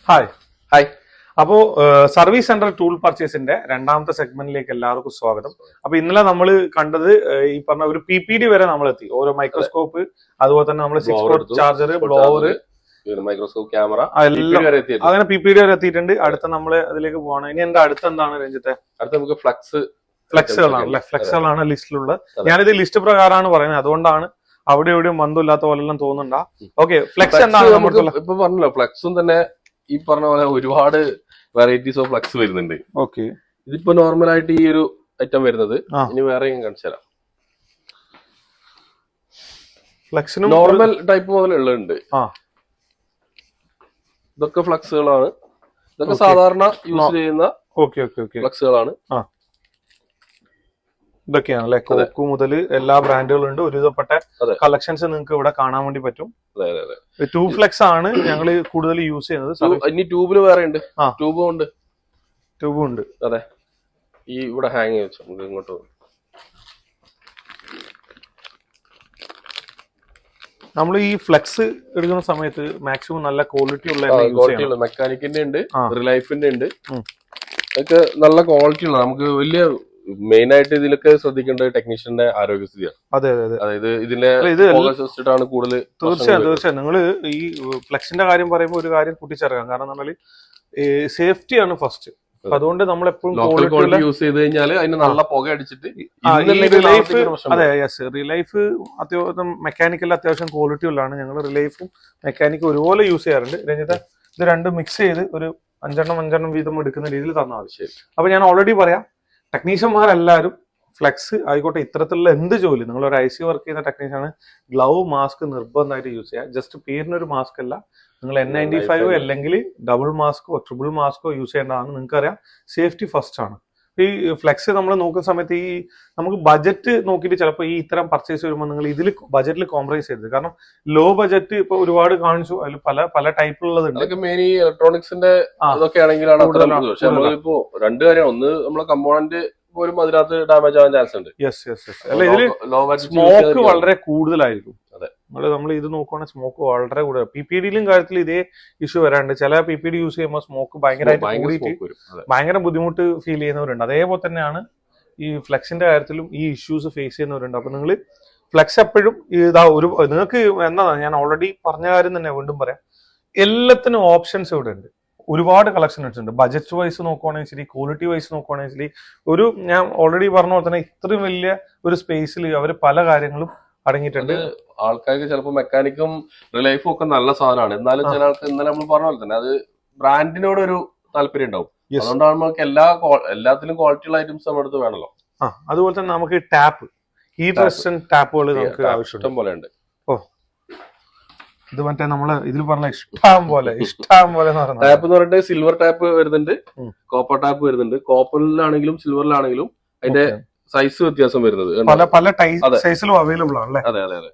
Hi. Hi. അപ്പോ service centre tool പർച്ചേസിന്റെ രണ്ടാമത്തെ സെഗ്മെന്റിലേക്ക് എല്ലാവർക്കും സ്വാഗതം. അപ്പൊ ഇന്നലെ നമ്മൾ കണ്ടത് ഈ പറഞ്ഞ ഒരു PPD വരെ നമ്മൾ എത്തി. ഓരോ മൈക്രോസ്കോപ്പ്, അതുപോലെ തന്നെ നമ്മൾ 6 port charger, blower, microscope, camera, അങ്ങനെ PPD വരെ എത്തിയിട്ടുണ്ട്. അടുത്ത നമ്മള് അതിലേക്ക് പോകണം. ഇനി എന്റെ അടുത്ത് എന്താണ് രഞ്ജിത്തെ? അടുത്ത നമുക്ക് ഫ്ലെക്സുകളാണ്. ഫ്ലെക്സുകളാണ് ലിസ്റ്റിലുള്ളത്. ഞാനിത് ലിസ്റ്റ് പ്രകാരമാണ് പറയുന്നത്, അതുകൊണ്ടാണ് അവിടെ എവിടെയും ബന്ധമില്ലാത്ത പോലെല്ലാം തോന്നുന്നുണ്ടാ. ഓക്കെ, ഫ്ലെക്സ് എന്താണ്? ഇപ്പൊ പറഞ്ഞല്ലോ, ഫ്ലെക്സും തന്നെ ഈ പറഞ്ഞ പോലെ ഒരുപാട് വെറൈറ്റീസ് ഓഫ് ഫ്ലെക്സ് വരുന്നുണ്ട്. ഓക്കെ, ഇതിപ്പോ നോർമൽ ആയിട്ട് ഈ ഒരു ഐറ്റം വരുന്നത്. ഇനി വേറെ കാണിച്ചു തരാം. ഫ്ലെക്സിനും നോർമൽ ടൈപ്പ് മുതലുള്ളുണ്ട്. ഇതൊക്കെ ഫ്ലെക്സുകളാണ്. ഇതൊക്കെ സാധാരണ യൂസ് ചെയ്യുന്ന ഫ്ലെക്സുകളാണ്. ഇതൊക്കെയാണ് അല്ലെ? കോക്ക് മുതൽ എല്ലാ ബ്രാൻഡുകളും ഉണ്ട്. ഒരുവിധപ്പെട്ട കളക്ഷൻസ് നിങ്ങൾക്ക് ഇവിടെ കാണാൻ വേണ്ടി പറ്റും. ട്യൂബ് ഫ്ലെക്സ് ആണ് ഞങ്ങൾ കൂടുതൽ യൂസ് ചെയ്യുന്നത്. ഇനി ട്യൂബില് വേറെ ഉണ്ട്. ട്യൂബും ഉണ്ട്. അതെ, ഈ ഇവിടെ ഹാങ് വെച്ചു നമുക്ക് ഇങ്ങോട്ട്. നമ്മൾ ഈ ഫ്ലെക്സ് എടുക്കുന്ന സമയത്ത് മാക്സിമം നല്ല ക്വാളിറ്റി ഉള്ള മെക്കാനിക്കിന്റെ ഉണ്ട്, റിലൈഫിന്റെ ഉണ്ട്. ഇതൊക്കെ നല്ല ക്വാളിറ്റി ഉള്ള. നമുക്ക് വലിയ മെയിൻ ആയിട്ട് ഇതിലൊക്കെ ശ്രദ്ധിക്കേണ്ട ടെക്നീഷ്യന്റെ ആരോഗ്യസ്ഥിതിയാണ്. അതായത് ഇതിന്റെ വെച്ചിട്ടാണ് കൂടുതൽ. തീർച്ചയായും നിങ്ങൾ ഈ ഫ്ലെക്സിന്റെ കാര്യം പറയുമ്പോൾ ഒരു കാര്യം കൂട്ടിച്ചേർക്കാം. കാരണം നമ്മൾ സേഫ്റ്റിയാണ് ഫസ്റ്റ്. അതുകൊണ്ട് നമ്മൾ എപ്പോഴും യൂസ് ചെയ്ത് കഴിഞ്ഞാൽ അതിന് നല്ല പുക അടിച്ചിട്ട് റിലൈഫ് അത്യാവശ്യം മെക്കാനിക്കൽ അത്യാവശ്യം ക്വാളിറ്റി ഉള്ളതാണ്. ഞങ്ങൾ റിലൈഫും മെക്കാനിക്കും ഒരുപോലെ യൂസ് ചെയ്യാറുണ്ട്. രഞ്ജിത, ഇത് രണ്ടും മിക്സ് ചെയ്ത് ഒരു 5 വീതം എടുക്കുന്ന രീതിയിൽ തന്നാൽ മതി. ശരി. അപ്പൊ ഞാൻ ഓൾറെഡി പറയാം, ടെക്നീഷ്യന്മാരെല്ലാവരും ഫ്ലെക്സ് ആയിക്കോട്ടെ, ഇത്തരത്തിലുള്ള എന്ത് ജോലി, നിങ്ങൾ ഒരു IC വർക്ക് ചെയ്യുന്ന ടെക്നീഷ്യനാണ്, ഗ്ലൗ, മാസ്ക് നിർബന്ധമായിട്ട് യൂസ് ചെയ്യുക. ജസ്റ്റ് പേരിനൊരു മാസ്ക് അല്ല, നിങ്ങൾ N95 അല്ലെങ്കിൽ double Moscow triple Moscow use ചെയ്യേണ്ടതാണ്. നിങ്ങൾക്കറിയാം, സേഫ്റ്റി ഫസ്റ്റ് ആണ്. ഈ ഫ്ലെക്സ് നമ്മൾ നോക്കുന്ന സമയത്ത് നമുക്ക് ബജറ്റ് നോക്കിയിട്ട് ചിലപ്പോൾ ഈ ഇത്തരം പർച്ചേസ് വരുമ്പോൾ നിങ്ങൾ ഇതിൽ ബജറ്റിൽ കോംപ്രമൈസ് ചെയ്തത്. കാരണം ലോ ബജറ്റ് ഇപ്പൊ ഒരുപാട് കാണിച്ചു, അതിൽ പല ടൈപ്പിലുള്ളതുണ്ട്. ഇലക്ട്രോണിക്സിന്റെ അതൊക്കെ ആണെങ്കിലാണ്. പക്ഷെ നമ്മളിപ്പോ രണ്ട് കാര്യം, ഒന്ന് നമ്മളെ കമ്പോണന്റ് പോലും അതിനകത്ത് ഡാമേജ് ആവാൻ ചാൻസ് ഉണ്ട്. അല്ല, ഇതില് സ്മോക്ക് വളരെ കൂടുതലായിരിക്കും. നമ്മൾ ഇത് നോക്കുവാണെങ്കിൽ സ്മോക്ക് വളരെ കൂടുതൽ. PPDയിലും കാര്യത്തിൽ ഇതേ ഇഷ്യൂ വരാണ്ട്. ചില PPD യൂസ് ചെയ്യുമ്പോൾ സ്മോക്ക് ഭയങ്കര ബുദ്ധിമുട്ട് ഫീൽ ചെയ്യുന്നവരുണ്ട്. അതേപോലെ തന്നെയാണ് ഈ ഫ്ലെക്സിന്റെ കാര്യത്തിലും ഈ ഇഷ്യൂസ് ഫേസ് ചെയ്യുന്നവരുണ്ട്. അപ്പൊ നിങ്ങൾ ഫ്ലെക്സ് എപ്പോഴും നിങ്ങൾക്ക് എന്നതാണ് ഞാൻ ഓൾറെഡി പറഞ്ഞ കാര്യം തന്നെ വീണ്ടും പറയാം, എല്ലാത്തിനും ഓപ്ഷൻസ് ഇവിടെ ഉണ്ട്. ഒരുപാട് കളക്ഷൻസ് ഉണ്ട്. ബജറ്റ് വൈസ് നോക്കുവാണെങ്കിൽ ശരി, ക്വാളിറ്റി വൈസ് നോക്കുവാണെങ്കിൽ ശരി, ഞാൻ ഓൾറെഡി പറഞ്ഞ പോലെ തന്നെ ഇത്രയും വലിയ ഒരു സ്പേസിൽ അവർ പല കാര്യങ്ങളും അടങ്ങിയിട്ടുണ്ട്. ആൾക്കാർക്ക് ചിലപ്പോൾ മെക്കാനിക്കും റിലൈഫും ഒക്കെ നല്ല സാധനമാണ്. എന്നാലും ചില ആൾക്ക് ഇന്നലെ നമ്മൾ പറഞ്ഞ പോലെ തന്നെ അത് ബ്രാൻഡിനോട് ഒരു താല്പര്യം ഉണ്ടാവും. അതുകൊണ്ടാണ് നമുക്ക് എല്ലാത്തിലും ക്വാളിറ്റി ഉള്ള ഐറ്റംസ് നമ്മുടെ അടുത്ത് വേണമല്ലോ. അതുപോലെ തന്നെ നമുക്ക് ടാപ്പ്, ഹീറ്റ് റെസിസ്റ്റന്റ് ടാപ്പുകൾ നമുക്ക് ആവശ്യം പോലെ ഉണ്ട്. ഇത് മറ്റേ നമ്മള് ഇതിൽ പറഞ്ഞ ഇഷ്ടം പോലെ ടാപ്പ് എന്ന് പറഞ്ഞിട്ട് സിൽവർ ടാപ്പ് വരുന്നുണ്ട്, കോപ്പർ ടാപ്പ് വരുന്നുണ്ട്. കോപ്പറിലാണെങ്കിലും സിൽവറിലാണെങ്കിലും അതിന്റെ സൈസ് വ്യത്യാസം വരുന്നത് പല സൈസിലും അവൈലബിൾ ആണ്. അതെ അതെ അതെ.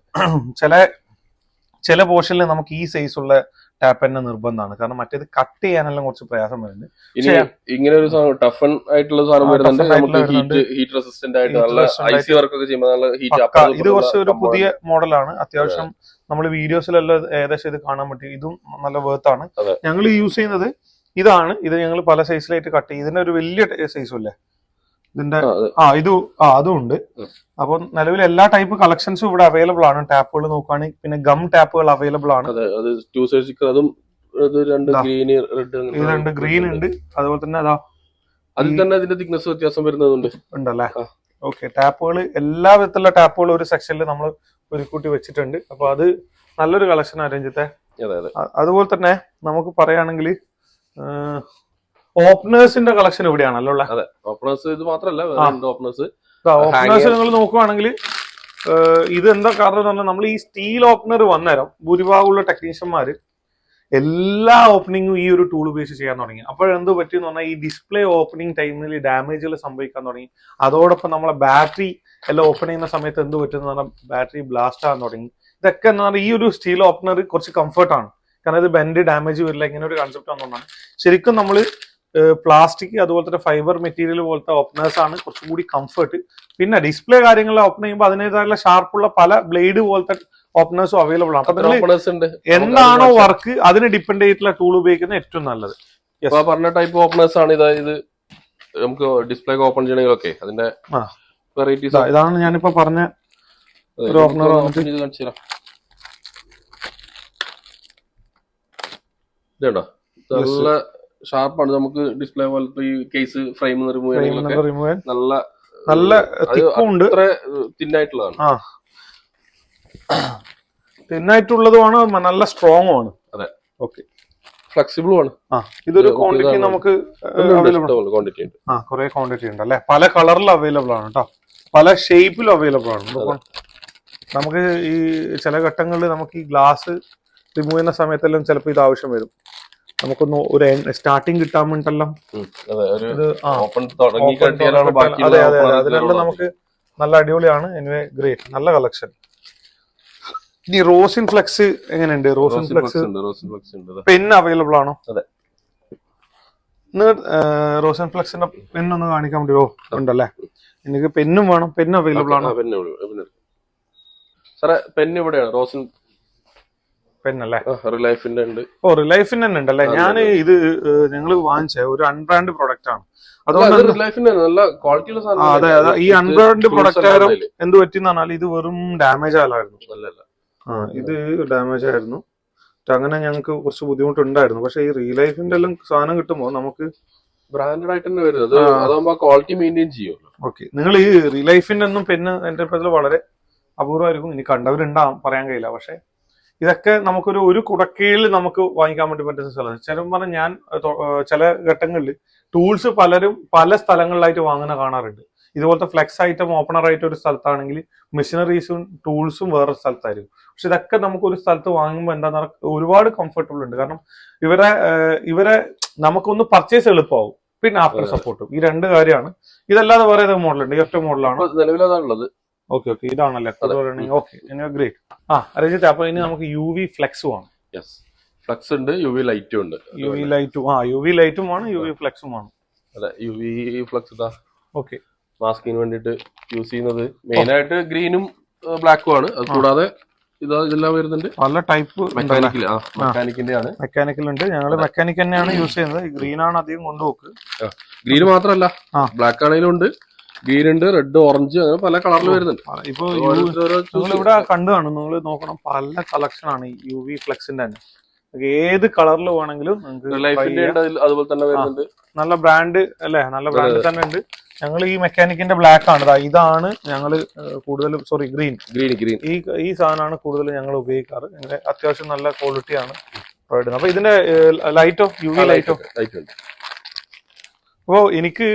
ചില പോർഷനിൽ നമുക്ക് ഈ സൈസ് ഉള്ള ടാപ്പ് തന്നെ നിർബന്ധമാണ്. കാരണം മറ്റേത് കട്ട് ചെയ്യാനെല്ലാം കുറച്ച് പ്രയാസം വരുന്നുണ്ട്. ഇനി ഇങ്ങനെ ഒരു ടഫൺ ആയിട്ടുള്ള സാധനം വരുന്നുണ്ട്, ഹീറ്റ് റെസിസ്റ്റന്റ് ആയിട്ട് നല്ല IC വർക്ക് ഒക്കെ ചെയ്യുമ്പോൾ നല്ല ഹീറ്റ്. ഇത് കുറച്ച് ഒരു പുതിയ മോഡലാണ്. അത്യാവശ്യം നമ്മൾ വീഡിയോസിലെല്ലാം ഏകദേശം ഇത് കാണാൻ പറ്റും. ഇതും നല്ല വേർത്താണ്. ഞങ്ങൾ യൂസ് ചെയ്യുന്നത് ഇതാണ്. ഇത് ഞങ്ങൾ പല സൈസിലായിട്ട് കട്ട് ചെയ്യും. ഇതിന്റെ ഒരു വലിയ സൈസും ഇല്ലേ ഇതിന്റെ, അതും ഉണ്ട്. അപ്പൊ നിലവിൽ എല്ലാ ടൈപ്പ് കളക്ഷൻസും ഇവിടെ അവൈലബിൾ ആണ്. ടാപ്പുകൾ നോക്കുകയാണെങ്കിൽ പിന്നെ ഗം ടാപ്പുകൾ അവൈലബിൾ ആണ്. രണ്ട് ഗ്രീൻ ഉണ്ട്. അതുപോലെ തന്നെ അതിൽ തന്നെ അതിന്റെ തിക്നെസ് വ്യത്യാസം വരുന്നതുണ്ട് ഉണ്ടല്ലേ. ഓക്കെ, ടാപ്പുകൾ എല്ലാ വിധത്തിലുള്ള ടാപ്പുകൾ ഒരു സെക്ഷനിൽ നമ്മൾ ഒരുക്കൂട്ടി വെച്ചിട്ടുണ്ട്. അപ്പൊ അത് നല്ലൊരു കളക്ഷൻ രഞ്ജിത്തെ. അതുപോലെ തന്നെ നമുക്ക് പറയുകയാണെങ്കിൽ ഓപ്പണേഴ്സിന്റെ കളക്ഷൻ ഇവിടെയാണല്ലോ. ഓപ്പണേഴ്സ് ഇത് മാത്രമല്ല, ഓപ്പണേഴ്സ് നിങ്ങൾ നോക്കുവാണെങ്കിൽ ഇത് എന്താ കാരണം എന്ന് പറഞ്ഞാൽ, നമ്മൾ ഈ സ്റ്റീൽ ഓപ്പണർ വന്നേരം ഭൂരിഭാഗമുള്ള ടെക്നീഷ്യന്മാര് എല്ലാ ഓപ്പണിങ്ങും ഈ ഒരു ടൂൾ ഉപയോഗിച്ച് ചെയ്യാൻ തുടങ്ങി. അപ്പോഴെന്ത് പറ്റിയെന്ന് പറഞ്ഞാൽ, ഈ ഡിസ്പ്ലേ ഓപ്പണിംഗ് ടൈമിൽ ഡാമേജുകൾ സംഭവിക്കാൻ തുടങ്ങി. അതോടൊപ്പം നമ്മളെ ബാറ്ററി എല്ലാം ഓപ്പൺ ചെയ്യുന്ന സമയത്ത് എന്ത് പറ്റുന്ന പറഞ്ഞാൽ ബാറ്ററി ബ്ലാസ്റ്റ് ആകാൻ തുടങ്ങി. ഇതൊക്കെ എന്ന് പറഞ്ഞാൽ ഈ ഒരു സ്റ്റീൽ ഓപ്പണർ കുറച്ച് കംഫർട്ടാണ്. കാരണം ഇത് ബെൻഡ് ഡാമേജ് വരില്ല, ഇങ്ങനെ ഒരു കൺസെപ്റ്റ് വന്നുകൊണ്ടാണ്. ശരിക്കും നമ്മൾ പ്ലാസ്റ്റിക് അതുപോലെ തന്നെ ഫൈബർ മെറ്റീരിയൽ പോലത്തെ ഓപ്പണേഴ്സ് ആണ് കുറച്ചും കൂടി കംഫർട്ട്. പിന്നെ ഡിസ്പ്ലേ കാര്യങ്ങളിൽ ഓപ്പൺ ചെയ്യുമ്പോൾ അതിനേതായുള്ള ഷാർപ്പുള്ള പല ബ്ലേഡ് പോലത്തെ ഓപ്പണേഴ്സും അവൈലബിൾ ആണ്. അപ്പൊ നിങ്ങൾ എന്താണോ വർക്ക് അതിന് ഡിപ്പെൻഡ് ചെയ്തിട്ടുള്ള ടൂൾ ഉപയോഗിക്കുന്നത് ഏറ്റവും നല്ലത്. പറഞ്ഞ ടൈപ്പ് ഓപ്പണേഴ്സ് ആണ് ഇത്. നമുക്ക് ഡിസ്പ്ലേ ഓപ്പൺ ചെയ്യണമെങ്കിലൊക്കെ അതിന്റെ വെറൈറ്റീസ് ഇതാണ് ഞാനിപ്പോ പറഞ്ഞ ഒരു ഓപ്പണർ. ഇതുണ്ടോ നല്ല ഷാർപ്പാണ്. നമുക്ക് ഡിസ്പ്ലേ പോലത്തെ ഈ കേസ് ഫ്രെയിം റിമൂവ് ചെയ്യാൻ നല്ല നല്ല തിക്കുണ്ട്. തിന്നായിട്ടുള്ളതാണ്. തിന്നായിട്ടുള്ളതുമാണ്, നല്ല സ്ട്രോങ്ങും ആണ്. അതെ, ഓക്കെ, ഫ്ലെക്സിബിളും ആണ്. ഇതൊരു ക്വാണ്ടിറ്റി നമുക്ക് ക്വാണ്ടിറ്റി ഉണ്ട്. കുറെ ക്വാണ്ടിറ്റി ഉണ്ട് അല്ലെ. പല കളറിൽ അവൈലബിൾ ആണ് കേട്ടോ, പല ഷേപ്പിലും അവൈലബിൾ ആണ്. നമുക്ക് ഈ ചില ഘട്ടങ്ങളിൽ നമുക്ക് ഈ ഗ്ലാസ് റിമൂവ് ചെയ്യുന്ന സമയത്തെല്ലാം ചിലപ്പോൾ ഇത് ആവശ്യം വരും. നമുക്കൊന്ന് ഒരു സ്റ്റാർട്ടിങ് കിട്ടാൻ വേണ്ടിട്ടെല്ലാം അതിനെല്ലാം നമുക്ക് നല്ല അടിപൊളിയാണ്. എനിവേ ഗ്രേറ്റ്, നല്ല കളക്ഷൻ. ഇനി റോസിൻ ഫ്ലെക്സ് എങ്ങനെയുണ്ട്? റോസിൻ ഫ്ലെക്സ് പെൻ അവൈലബിൾ ആണോ? റോസിൻ ഫ്ലെക്സിന്റെ പെന്നൊന്ന് കാണിക്കാൻ വേണ്ടി ഉണ്ടല്ലേ? എനിക്ക് പെന്നും വേണം. പെൻ അവൈലബിൾ ആണോ? സാറേ പെൻ ഇവിടെയാണ്. റോസിൻ പെന്നല്ലേ? റിലൈഫിന്റെ ഉണ്ട്. റിലൈഫിന്റെ തന്നെ ഉണ്ടല്ലേ? ഞാൻ ഇത് ഞങ്ങൾ വാങ്ങിച്ച ഒരു അൺബ്രാൻഡ് പ്രൊഡക്റ്റ് ആണ്. അതുകൊണ്ട് നല്ല ക്വാളിറ്റിയുള്ള സാധനം. അതെ അതെ, ഈ അൺബ്രാൻഡ് പ്രൊഡക്റ്റ് ആയാലും എന്ത് പറ്റിന്ന് പറഞ്ഞാൽ ഇത് വെറും ഡാമേജ് ആയാലായിരുന്നു. ഇത് ഡാമേജ് ആയിരുന്നു. അങ്ങനെ ഞങ്ങൾക്ക് കുറച്ച് ബുദ്ധിമുട്ടുണ്ടായിരുന്നു. പക്ഷെ ഈ റിലൈഫിന്റെ എല്ലാം സാധനം കിട്ടുമ്പോൾ നമുക്ക് ബ്രാൻഡഡ് ആയിട്ട് തന്നെ വരുന്നത്, അതാകുമ്പോൾ ക്വാളിറ്റി മെയിൻറ്റെയിൻ ചെയ്യും. ഓക്കെ, നിങ്ങൾ ഈ റിലൈഫിന്റെ ഒന്നും പെന്ന് എന്റെ അടുത്ത് വളരെ അപൂർവമായിരിക്കും. ഇനി കണ്ടവരുണ്ടാവും, പറയാൻ കഴിയില്ല. പക്ഷെ ഇതൊക്കെ നമുക്കൊരു ഒരു കുടക്കീഴിൽ നമുക്ക് വാങ്ങിക്കാൻ വേണ്ടി പറ്റുന്ന സ്ഥലം. ചിലപ്പോൾ പറഞ്ഞാൽ ഞാൻ ചില ഘട്ടങ്ങളിൽ ടൂൾസ് പലരും പല സ്ഥലങ്ങളിലായിട്ട് വാങ്ങുന്ന കാണാറുണ്ട്. ഇതുപോലത്തെ ഫ്ലെക്സ് ഐറ്റം ഓപ്പണർ ആയിട്ട് ഒരു സ്ഥലത്താണെങ്കിൽ മെഷീനറീസും ടൂൾസും വേറെ സ്ഥലത്തായിരിക്കും. പക്ഷെ ഇതൊക്കെ നമുക്ക് ഒരു സ്ഥലത്ത് വാങ്ങുമ്പോൾ എന്താ ഒരുപാട് കംഫർട്ടബിൾ ഉണ്ട്. കാരണം ഇവരെ നമുക്കൊന്ന് പർച്ചേസ് എളുപ്പമാവും, പിന്നെ ആഫ്റ്റർ സപ്പോർട്ടും. ഈ രണ്ട് കാര്യമാണ്. ഇതല്ലാതെ വേറെ ഏതൊക്കെ മോഡലുണ്ട്? ഈ ഒറ്റ മോഡലാണ് നിലവിലുള്ളത്. ഓക്കെ ഓക്കെ, ഇതാണല്ലേ? Okay, great. രഞ്ജിത്ത്, അപ്പൊ ഇനി നമുക്ക് യു വി ഫ്ലെക്സും ആണ്. ഫ്ലെക്സ് ഉണ്ട്, യു വി ലൈറ്റും ഉണ്ട്. യു വി ലൈറ്റും യു വി ലൈറ്റും ആണ്, യു വി ഫ്ലെക്സും ആണ്. അതെ, യു വി ഫ്ലെക്സ് ഇതാ. ഓക്കെ, മാസ്കിന് വേണ്ടിട്ട് യൂസ് ചെയ്യുന്നത് മെയിൻ ആയിട്ട് ഗ്രീനും ബ്ലാക്കും ആണ്. അത് കൂടാതെ ഇതെല്ലാം വരുന്നുണ്ട്. പല ടൈപ്പ് മെക്കാനിക്കിന്റെ ആണ്. മെക്കാനിക്കൽ ഉണ്ട്. ഞങ്ങള് മെക്കാനിക് തന്നെയാണ് യൂസ് ചെയ്യുന്നത്. ഗ്രീൻ ആണ് അധികം കൊണ്ടുപോക്ക്. ഗ്രീൻ മാത്രമല്ല, ബ്ലാക്ക് ആണെങ്കിലും ഉണ്ട്, ഗ്രീൻ ഉണ്ട്, റെഡ്, ഓറഞ്ച്, അങ്ങനെ പല കളറിൽ വരുന്നുണ്ട്. ഇപ്പൊ നിങ്ങൾ ഇവിടെ കണ്ടു കാണും, നിങ്ങൾ നോക്കണം, പല കളക്ഷൻ ആണ് യു വി ഫ്ലെക്സിന്റെ തന്നെ. ഏത് കളറിൽ വേണമെങ്കിലും അതുപോലെ തന്നെ വരുന്നുണ്ട്. നല്ല ബ്രാൻഡ് അല്ലെ? നല്ല ബ്രാൻഡ് തന്നെ ഉണ്ട്. ഞങ്ങൾ ഈ മെക്കാനിക്കിന്റെ ബ്ലാക്ക് ആണ്, ഇതാണ് ഞങ്ങൾ കൂടുതലും, സോറി ഗ്രീൻ. ഈ സാധനമാണ് കൂടുതലും ഞങ്ങൾ ഉപയോഗിക്കാറ്. അത്യാവശ്യം നല്ല ക്വാളിറ്റിയാണ് പ്രൊവൈഡ് ചെയ്യുന്നത്. അപ്പൊ ഇതിന്റെ ലൈറ്റോ, യു വി ലൈറ്റോ? അപ്പോൾ എനിക്ക്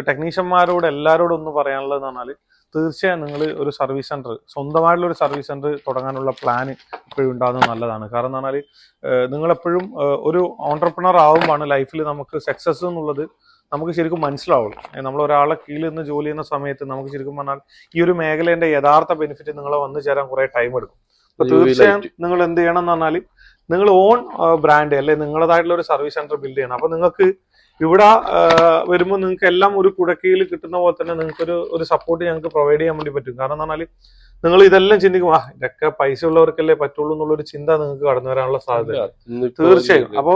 ടെക്നീഷ്യന്മാരോട് എല്ലാവരോടും ഒന്ന് പറയാനുള്ളതെന്ന് പറഞ്ഞാൽ, തീർച്ചയായും നിങ്ങൾ ഒരു സർവീസ് സെന്റർ, സ്വന്തമായിട്ടുള്ള ഒരു സർവീസ് സെന്റർ തുടങ്ങാനുള്ള പ്ലാൻ എപ്പോഴും ഉണ്ടാകുന്നത് നല്ലതാണ്. കാരണം എന്ന് പറഞ്ഞാൽ നിങ്ങളെപ്പോഴും ഒരു ഓൺടർപ്രണർ ആവുമ്പോഴാണ് ലൈഫിൽ നമുക്ക് സക്സസ് എന്നുള്ളത് നമുക്ക് ശരിക്കും മനസ്സിലാവുള്ളൂ. നമ്മൾ ഒരാളെ കീഴിൽ നിന്ന് ജോലി ചെയ്യുന്ന സമയത്ത് നമുക്ക് ശരിക്കും പറഞ്ഞാൽ ഈ ഒരു മേഖലേന്റെ യഥാർത്ഥ ബെനിഫിറ്റ് നിങ്ങളെ വന്നു ചേരാൻ കുറെ ടൈം എടുക്കും. അപ്പൊ തീർച്ചയായും നിങ്ങൾ എന്ത് ചെയ്യണം എന്ന് പറഞ്ഞാൽ, നിങ്ങൾ ഓൺ ബ്രാൻഡ് അല്ലെ നിങ്ങളതായിട്ടുള്ള ഒരു സർവീസ് സെന്റർ ബിൽഡ് ചെയ്യണം. അപ്പൊ നിങ്ങൾക്ക് ഇവിടെ വരുമ്പോൾ നിങ്ങൾക്ക് എല്ലാം ഒരു കുടക്കീഴിൽ കിട്ടുന്ന പോലെ തന്നെ നിങ്ങൾക്ക് ഒരു സപ്പോർട്ട് ഞങ്ങൾക്ക് പ്രൊവൈഡ് ചെയ്യാൻ വേണ്ടി പറ്റും. കാരണം എന്ന് പറഞ്ഞാൽ നിങ്ങൾ ഇതെല്ലാം ചിന്തിക്കും, ഇതൊക്കെ പൈസ ഉള്ളവർക്കല്ലേ പറ്റുള്ളൂ എന്നുള്ളൊരു ചിന്ത നിങ്ങൾക്ക് കടന്നു വരാനുള്ള സാധ്യത തീർച്ചയായും. അപ്പോ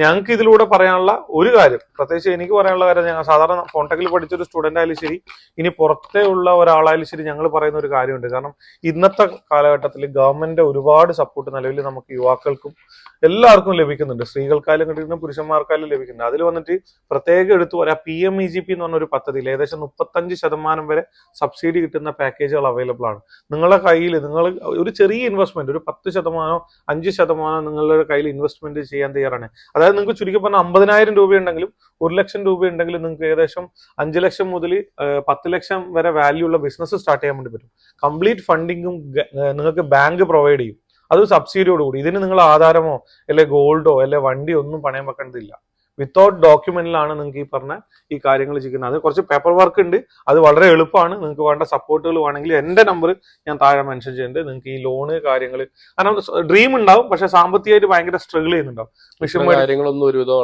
ഞങ്ങൾക്ക് ഇതിലൂടെ പറയാനുള്ള ഒരു കാര്യം, പ്രത്യേകിച്ച് എനിക്ക് പറയാനുള്ള കാര്യം, ഞങ്ങൾ സാധാരണ ഫോൺടെക്കിൽ പഠിച്ചൊരു സ്റ്റുഡന്റ് ആയാലും ശരി, ഇനി പുറത്തേ ഉള്ള ഒരാളായാലും ശരി, ഞങ്ങൾ പറയുന്ന ഒരു കാര്യമുണ്ട്. കാരണം ഇന്നത്തെ കാലഘട്ടത്തിൽ ഗവൺമെന്റ് ഒരുപാട് സപ്പോർട്ട് നിലവിൽ നമുക്ക് യുവാക്കൾക്കും എല്ലാവർക്കും ലഭിക്കുന്നുണ്ട്. സ്ത്രീകൾക്കായാലും കിട്ടുന്ന പുരുഷന്മാർക്കായാലും ലഭിക്കുന്നുണ്ട്. അതിൽ വന്നിട്ട് പ്രത്യേകം എടുത്തു പറയാം, PMEGP എന്ന് പറഞ്ഞൊരു പദ്ധതിയിൽ ഏകദേശം 35% വരെ സബ്സിഡി കിട്ടുന്ന പാക്കേജുകൾ അവൈലബിൾ ആണ്. നിങ്ങളുടെ കയ്യിൽ നിങ്ങൾ ഒരു ചെറിയ ഇൻവെസ്റ്റ്മെന്റ്, ഒരു 10%, 5% നിങ്ങളുടെ കയ്യിൽ ഇൻവെസ്റ്റ്മെന്റ് ചെയ്യാൻ തയ്യാറാണ്. അതായത് നിങ്ങൾക്ക് ചുരുക്കി പറഞ്ഞാൽ 50,000 രൂപ ഉണ്ടെങ്കിലും 1 ലക്ഷം രൂപ ഉണ്ടെങ്കിലും നിങ്ങൾക്ക് ഏകദേശം 5 ലക്ഷം മുതൽ 10 ലക്ഷം വരെ വാല്യൂ ഉള്ള ബിസിനസ് സ്റ്റാർട്ട് ചെയ്യാൻ വേണ്ടി പറ്റും. കംപ്ലീറ്റ് ഫണ്ടിങ്ങും നിങ്ങൾക്ക് ബാങ്ക് പ്രൊവൈഡ് ചെയ്യും, അത് സബ്സിഡിയോട് കൂടി. ഇതിന് നിങ്ങൾ ആധാരമോ അല്ലെ ഗോൾഡോ അല്ലെ വണ്ടിയോ ഒന്നും പണയം വെക്കേണ്ടതില്ല. വിത്തൗട്ട് ഡോക്യുമെന്റിലാണ് നിങ്ങൾക്ക് ഈ പറഞ്ഞ ഈ കാര്യങ്ങൾ ചെയ്യുന്നത്. അത് കുറച്ച് പേപ്പർ വർക്ക് ഉണ്ട്, അത് വളരെ എളുപ്പമാണ്. നിങ്ങൾക്ക് വേണ്ട സപ്പോർട്ടുകൾ വേണമെങ്കിൽ എന്റെ നമ്പർ ഞാൻ താഴെ മെൻഷൻ ചെയ്യുന്നുണ്ട്. നിങ്ങൾക്ക് ഈ ലോണ് കാര്യങ്ങൾ, കാരണം ഡ്രീം ഉണ്ടാവും, പക്ഷെ സാമ്പത്തികമായിട്ട് ഭയങ്കര സ്ട്രഗിൾ ചെയ്യുന്നുണ്ടാവും. മിഷൻ കാര്യങ്ങളൊന്നും ഒരുവിധം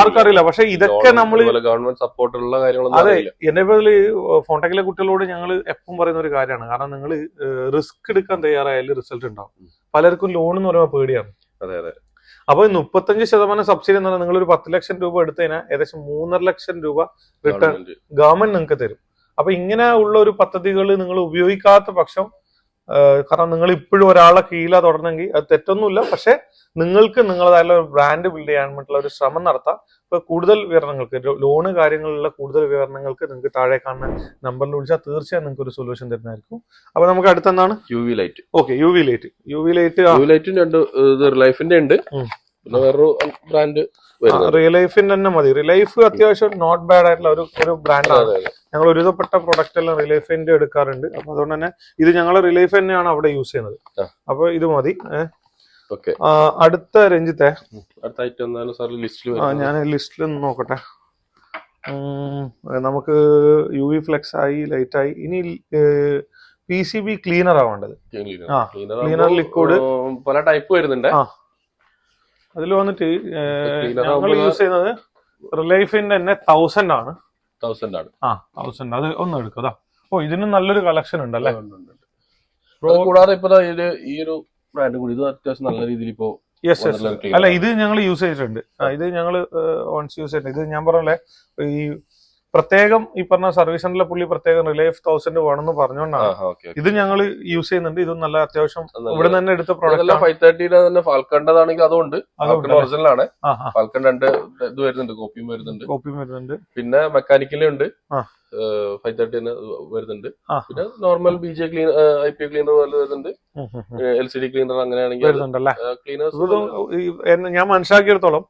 ആർക്കറിയില്ല. പക്ഷെ ഇതൊക്കെ നമ്മൾ ഗവൺമെന്റ് സപ്പോർട്ടുള്ള കാര്യങ്ങളൊന്നും അതെ, എന്റെ പേരില് ഫോൺടെക്കിലെ കുട്ടികളോട് ഞങ്ങൾ എപ്പം പറയുന്ന ഒരു കാര്യമാണ്. കാരണം നിങ്ങൾ റിസ്ക് എടുക്കാൻ തയ്യാറായാലും റിസൾട്ട് ഉണ്ടാവും. പലർക്കും ലോൺ എന്ന് പറയുമ്പോൾ പേടിയാണ്. അതെ അതെ. അപ്പൊ 35% സബ്സിഡി എന്ന് പറഞ്ഞാൽ നിങ്ങൾ ഒരു 10 ലക്ഷം രൂപ എടുത്തു കഴിഞ്ഞാൽ ഏകദേശം 3.5 ലക്ഷം രൂപ റിട്ടേൺ ഗവൺമെന്റ് നിങ്ങൾക്ക് തരും. അപ്പൊ ഇങ്ങനെ ഉള്ള ഒരു പദ്ധതികൾ നിങ്ങൾ ഉപയോഗിക്കാത്ത പക്ഷം, കാരണം നിങ്ങൾ ഇപ്പോഴും ഒരാളെ കീഴിലാ തുടരണമെങ്കിൽ അത് തെറ്റൊന്നുമില്ല. പക്ഷെ നിങ്ങൾക്ക് നിങ്ങളതായുള്ള ഒരു ബ്രാൻഡ് ബിൽഡ് ചെയ്യാൻ വേണ്ടിയുള്ള ഒരു ശ്രമം നടത്താം. ഇപ്പൊ കൂടുതൽ വിവരണങ്ങൾക്ക്, ലോണ് കാര്യങ്ങളിലുള്ള കൂടുതൽ വിവരണങ്ങൾക്ക് നിങ്ങൾക്ക് താഴെ കാണുന്ന നമ്പറിൽ വിളിച്ചാൽ തീർച്ചയായും നിങ്ങൾക്ക് ഒരു സൊല്യൂഷൻ തരുന്നതായിരിക്കും. അപ്പൊ നമുക്ക് അടുത്തെന്താണ് UV light. Okay, UV light രണ്ട് റിലൈഫിന്റെ ഉണ്ട്, പിന്നെ വേറൊരു ബ്രാൻഡ് റിയലൈഫിന്റെ തന്നെ മതി. റിലൈഫ് അത്യാവശ്യം നോട്ട് ബാഡ് ആയിട്ടുള്ള ഒരു ബ്രാൻഡാണ്. ഞങ്ങൾ ഒരുവിധപ്പെട്ട പ്രൊഡക്റ്റ് എല്ലാം റിലൈഫിന്റെ എടുക്കാറുണ്ട്. അപ്പൊ അതുകൊണ്ട് തന്നെ ഇത് ഞങ്ങൾ റിലൈഫ് തന്നെയാണ് അവിടെ യൂസ് ചെയ്യുന്നത്. അപ്പൊ ഇത് മതി. അടുത്ത രഞ്ജിത്തെ, ഞാൻ ലിസ്റ്റിൽ നോക്കട്ടെ. നമുക്ക് UV ഫ്ലെക്സ് ആയി, ലൈറ്റ് ആയി. ഇനി PCB ക്ലീനർ ആവേണ്ടത്. ക്ലീനർ ലിക്വിഡ് പല ടൈപ്പ് വരുന്നുണ്ട്. അതിൽ വന്നിട്ട് ഞങ്ങൾ യൂസ് ചെയ്യുന്നത് റിലൈഫിന്റെ തന്നെ 1000 ആണ്. 1000 അത് ഒന്ന് എടുക്കുക. ഓ, ഇതിന് നല്ലൊരു കളക്ഷൻ ഉണ്ടല്ലേ. കൂടാതെ ഇപ്പൊ ഈ ഒരു ബ്രാൻഡ് കൂടി ഇത് അത്യാവശ്യം നല്ല രീതിയിൽ ഇപ്പോ അല്ല, ഇത് ഞങ്ങൾ യൂസ് ചെയ്തിട്ടുണ്ട്. ഇത് ഞങ്ങൾ വൺസ് യൂസ് ചെയ്തിട്ടുണ്ട്. ഇത് ഞാൻ പറഞ്ഞല്ലേ, ഈ പ്രത്യേകം ഈ പറഞ്ഞ സർവീസ് സെന്ററിലെ പുള്ളി പ്രത്യേകം റിലൈഫ് 1000 വേണമെന്ന് പറഞ്ഞുകൊണ്ടാണ് ഇത് ഞങ്ങൾ യൂസ് ചെയ്യുന്നുണ്ട്. ഇത് നല്ല അത്യാവശ്യം ഇവിടെ തന്നെ എടുത്ത പ്രോഡക്റ്റ്. 530 തന്നെ ഫാൽക്കണ്ടതാണെങ്കിൽ അതുകൊണ്ട് ഒറിജിനലാണ്. ഫാൽക്കൺ 2 ഇത് വരുന്നുണ്ട്, കോപ്പിയും വരുന്നുണ്ട്. പിന്നെ മെക്കാനിക്കലുണ്ട് 530 തന്നെ വരുന്നുണ്ട്. പിന്നെ normal BJ cleaner, IP cleaner പോലെ വരുന്നുണ്ട്. LCD ക്ലീനർ അങ്ങനെയാണെങ്കിൽ വരുന്നുണ്ടല്ലേ. ഞാൻ മനസ്സിലാക്കിയെടുത്തോളം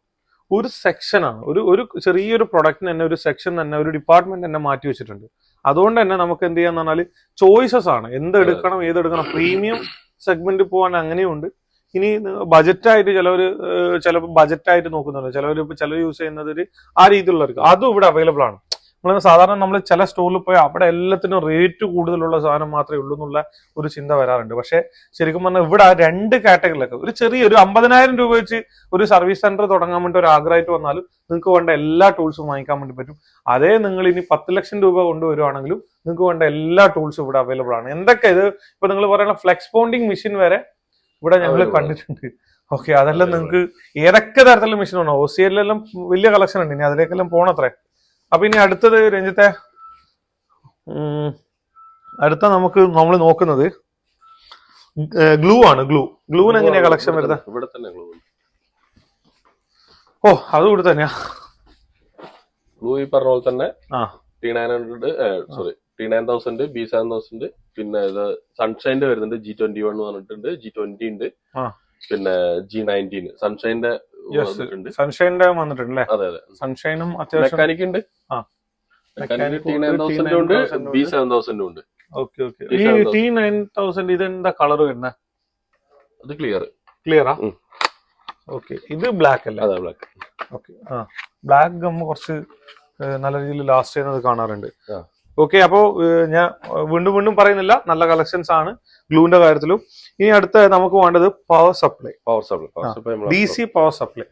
ഒരു സെക്ഷനാണ്, ഒരു ചെറിയൊരു പ്രൊഡക്റ്റിന് തന്നെ ഒരു സെക്ഷൻ തന്നെ, ഒരു ഡിപ്പാർട്ട്മെന്റ് തന്നെ മാറ്റി വെച്ചിട്ടുണ്ട്. അതുകൊണ്ട് തന്നെ നമുക്ക് എന്ത് ചെയ്യാന്ന് പറഞ്ഞാൽ ചോയ്സസ് ആണ്, എന്തെടുക്കണം ഏതെടുക്കണം. പ്രീമിയം സെഗ്മെന്റ് പോകാൻ അങ്ങനെയുണ്ട്. ഇനി ബജറ്റായിട്ട് ചിലപ്പോൾ ബജറ്റായിട്ട് നോക്കുന്നുണ്ട്, ചിലർ യൂസ് ചെയ്യുന്നത് ആ രീതിയിലുള്ളവർക്ക് അതും ഇവിടെ അവൈലബിൾ ആണ്. സാധാരണ നമ്മൾ ചില സ്റ്റോറിൽ പോയി അവിടെ എല്ലാത്തിനും റേറ്റ് കൂടുതലുള്ള സാധനം മാത്രമേ ഉള്ളൂ എന്നുള്ള ഒരു ചിന്ത വരാറുണ്ട്. പക്ഷെ ശരിക്കും പറഞ്ഞാൽ ഇവിടെ 2 കാറ്റഗറിയിലൊക്കെ ഒരു 50,000 രൂപ വെച്ച് ഒരു സർവീസ് സെന്റർ തുടങ്ങാൻ വേണ്ടി ഒരു ആഗ്രഹമായിട്ട് വന്നാലും നിങ്ങൾക്ക് വേണ്ട എല്ലാ ടൂൾസും വാങ്ങിക്കാൻ വേണ്ടി പറ്റും. അതേ നിങ്ങൾ ഇനി 10 ലക്ഷം രൂപ കൊണ്ടുവരുവാണെങ്കിലും നിങ്ങൾക്ക് വേണ്ട എല്ലാ ടൂൾസും ഇവിടെ അവൈലബിൾ ആണ്. എന്തൊക്കെ ഇത് ഇപ്പൊ നിങ്ങൾ പറയുന്ന ഫ്ലെക്സ് ബോണ്ടിങ് മെഷീൻ വരെ ഇവിടെ ഞങ്ങൾ കണ്ടിട്ടുണ്ട്. ഓക്കെ, അതെല്ലാം നിങ്ങൾക്ക് ഏതൊക്കെ തരത്തിലുള്ള മെഷീൻ വേണോ, OCL എല്ലാം വലിയ കളക്ഷൻ ഉണ്ട്. ഇനി അതിലേക്കെല്ലാം പോണത്രേ. അപ്പൊ ഇനി അടുത്തത് രഞ്ജിത്തെ, അടുത്ത നമ്മൾ നോക്കുന്നത് ഗ്ലൂ ആണ്. ഗ്ലൂവിന് എങ്ങനെയാ കളക്ഷൻ വരുന്നത്? ഓ, അത് ഇവിടെ തന്നെയാ. ഗ്ലൂ ഈ പറഞ്ഞ പോലെ തന്നെ T9000, B7000, പിന്നെ ഇത് സൺഷൈന്റെ വരുന്നുണ്ട്. G21 പറഞ്ഞിട്ടുണ്ട്, G20 ഉണ്ട്, പിന്നെ G19 സൺഷൈന്റെ സൺഷൈൻ്റെ വന്നിട്ടുണ്ട്. അതെ അതെ, സൺഷൈനും അത്യാവശ്യം മെക്കാനിക് ഉണ്ട്. T9000 ഉണ്ട്, B7000 ഉണ്ട്. ഓക്കെ. ഈ T9000 ഇതെന്താ കളർ വരുന്നത്? അത് ക്ലിയറാ? ഓക്കെ. ഇത് ബ്ലാക്ക് അല്ല? അതെ, ബ്ലാക്ക്. ഓക്കെ. ബ്ലാക്ക് ഗം കുറച്ച് നല്ല രീതിയിൽ ലാസ്റ്റ് ചെയ്യുന്നത് കാണാറുണ്ട്. ഓക്കെ, അപ്പോ ഞാൻ വീണ്ടും പറയുന്നില്ല, നല്ല കളക്ഷൻസ് ആണ് ഗ്ലൂവിന്റെ കാര്യത്തിലും. ഇനി അടുത്ത നമുക്ക് വേണ്ടത് power supply, DC power supply.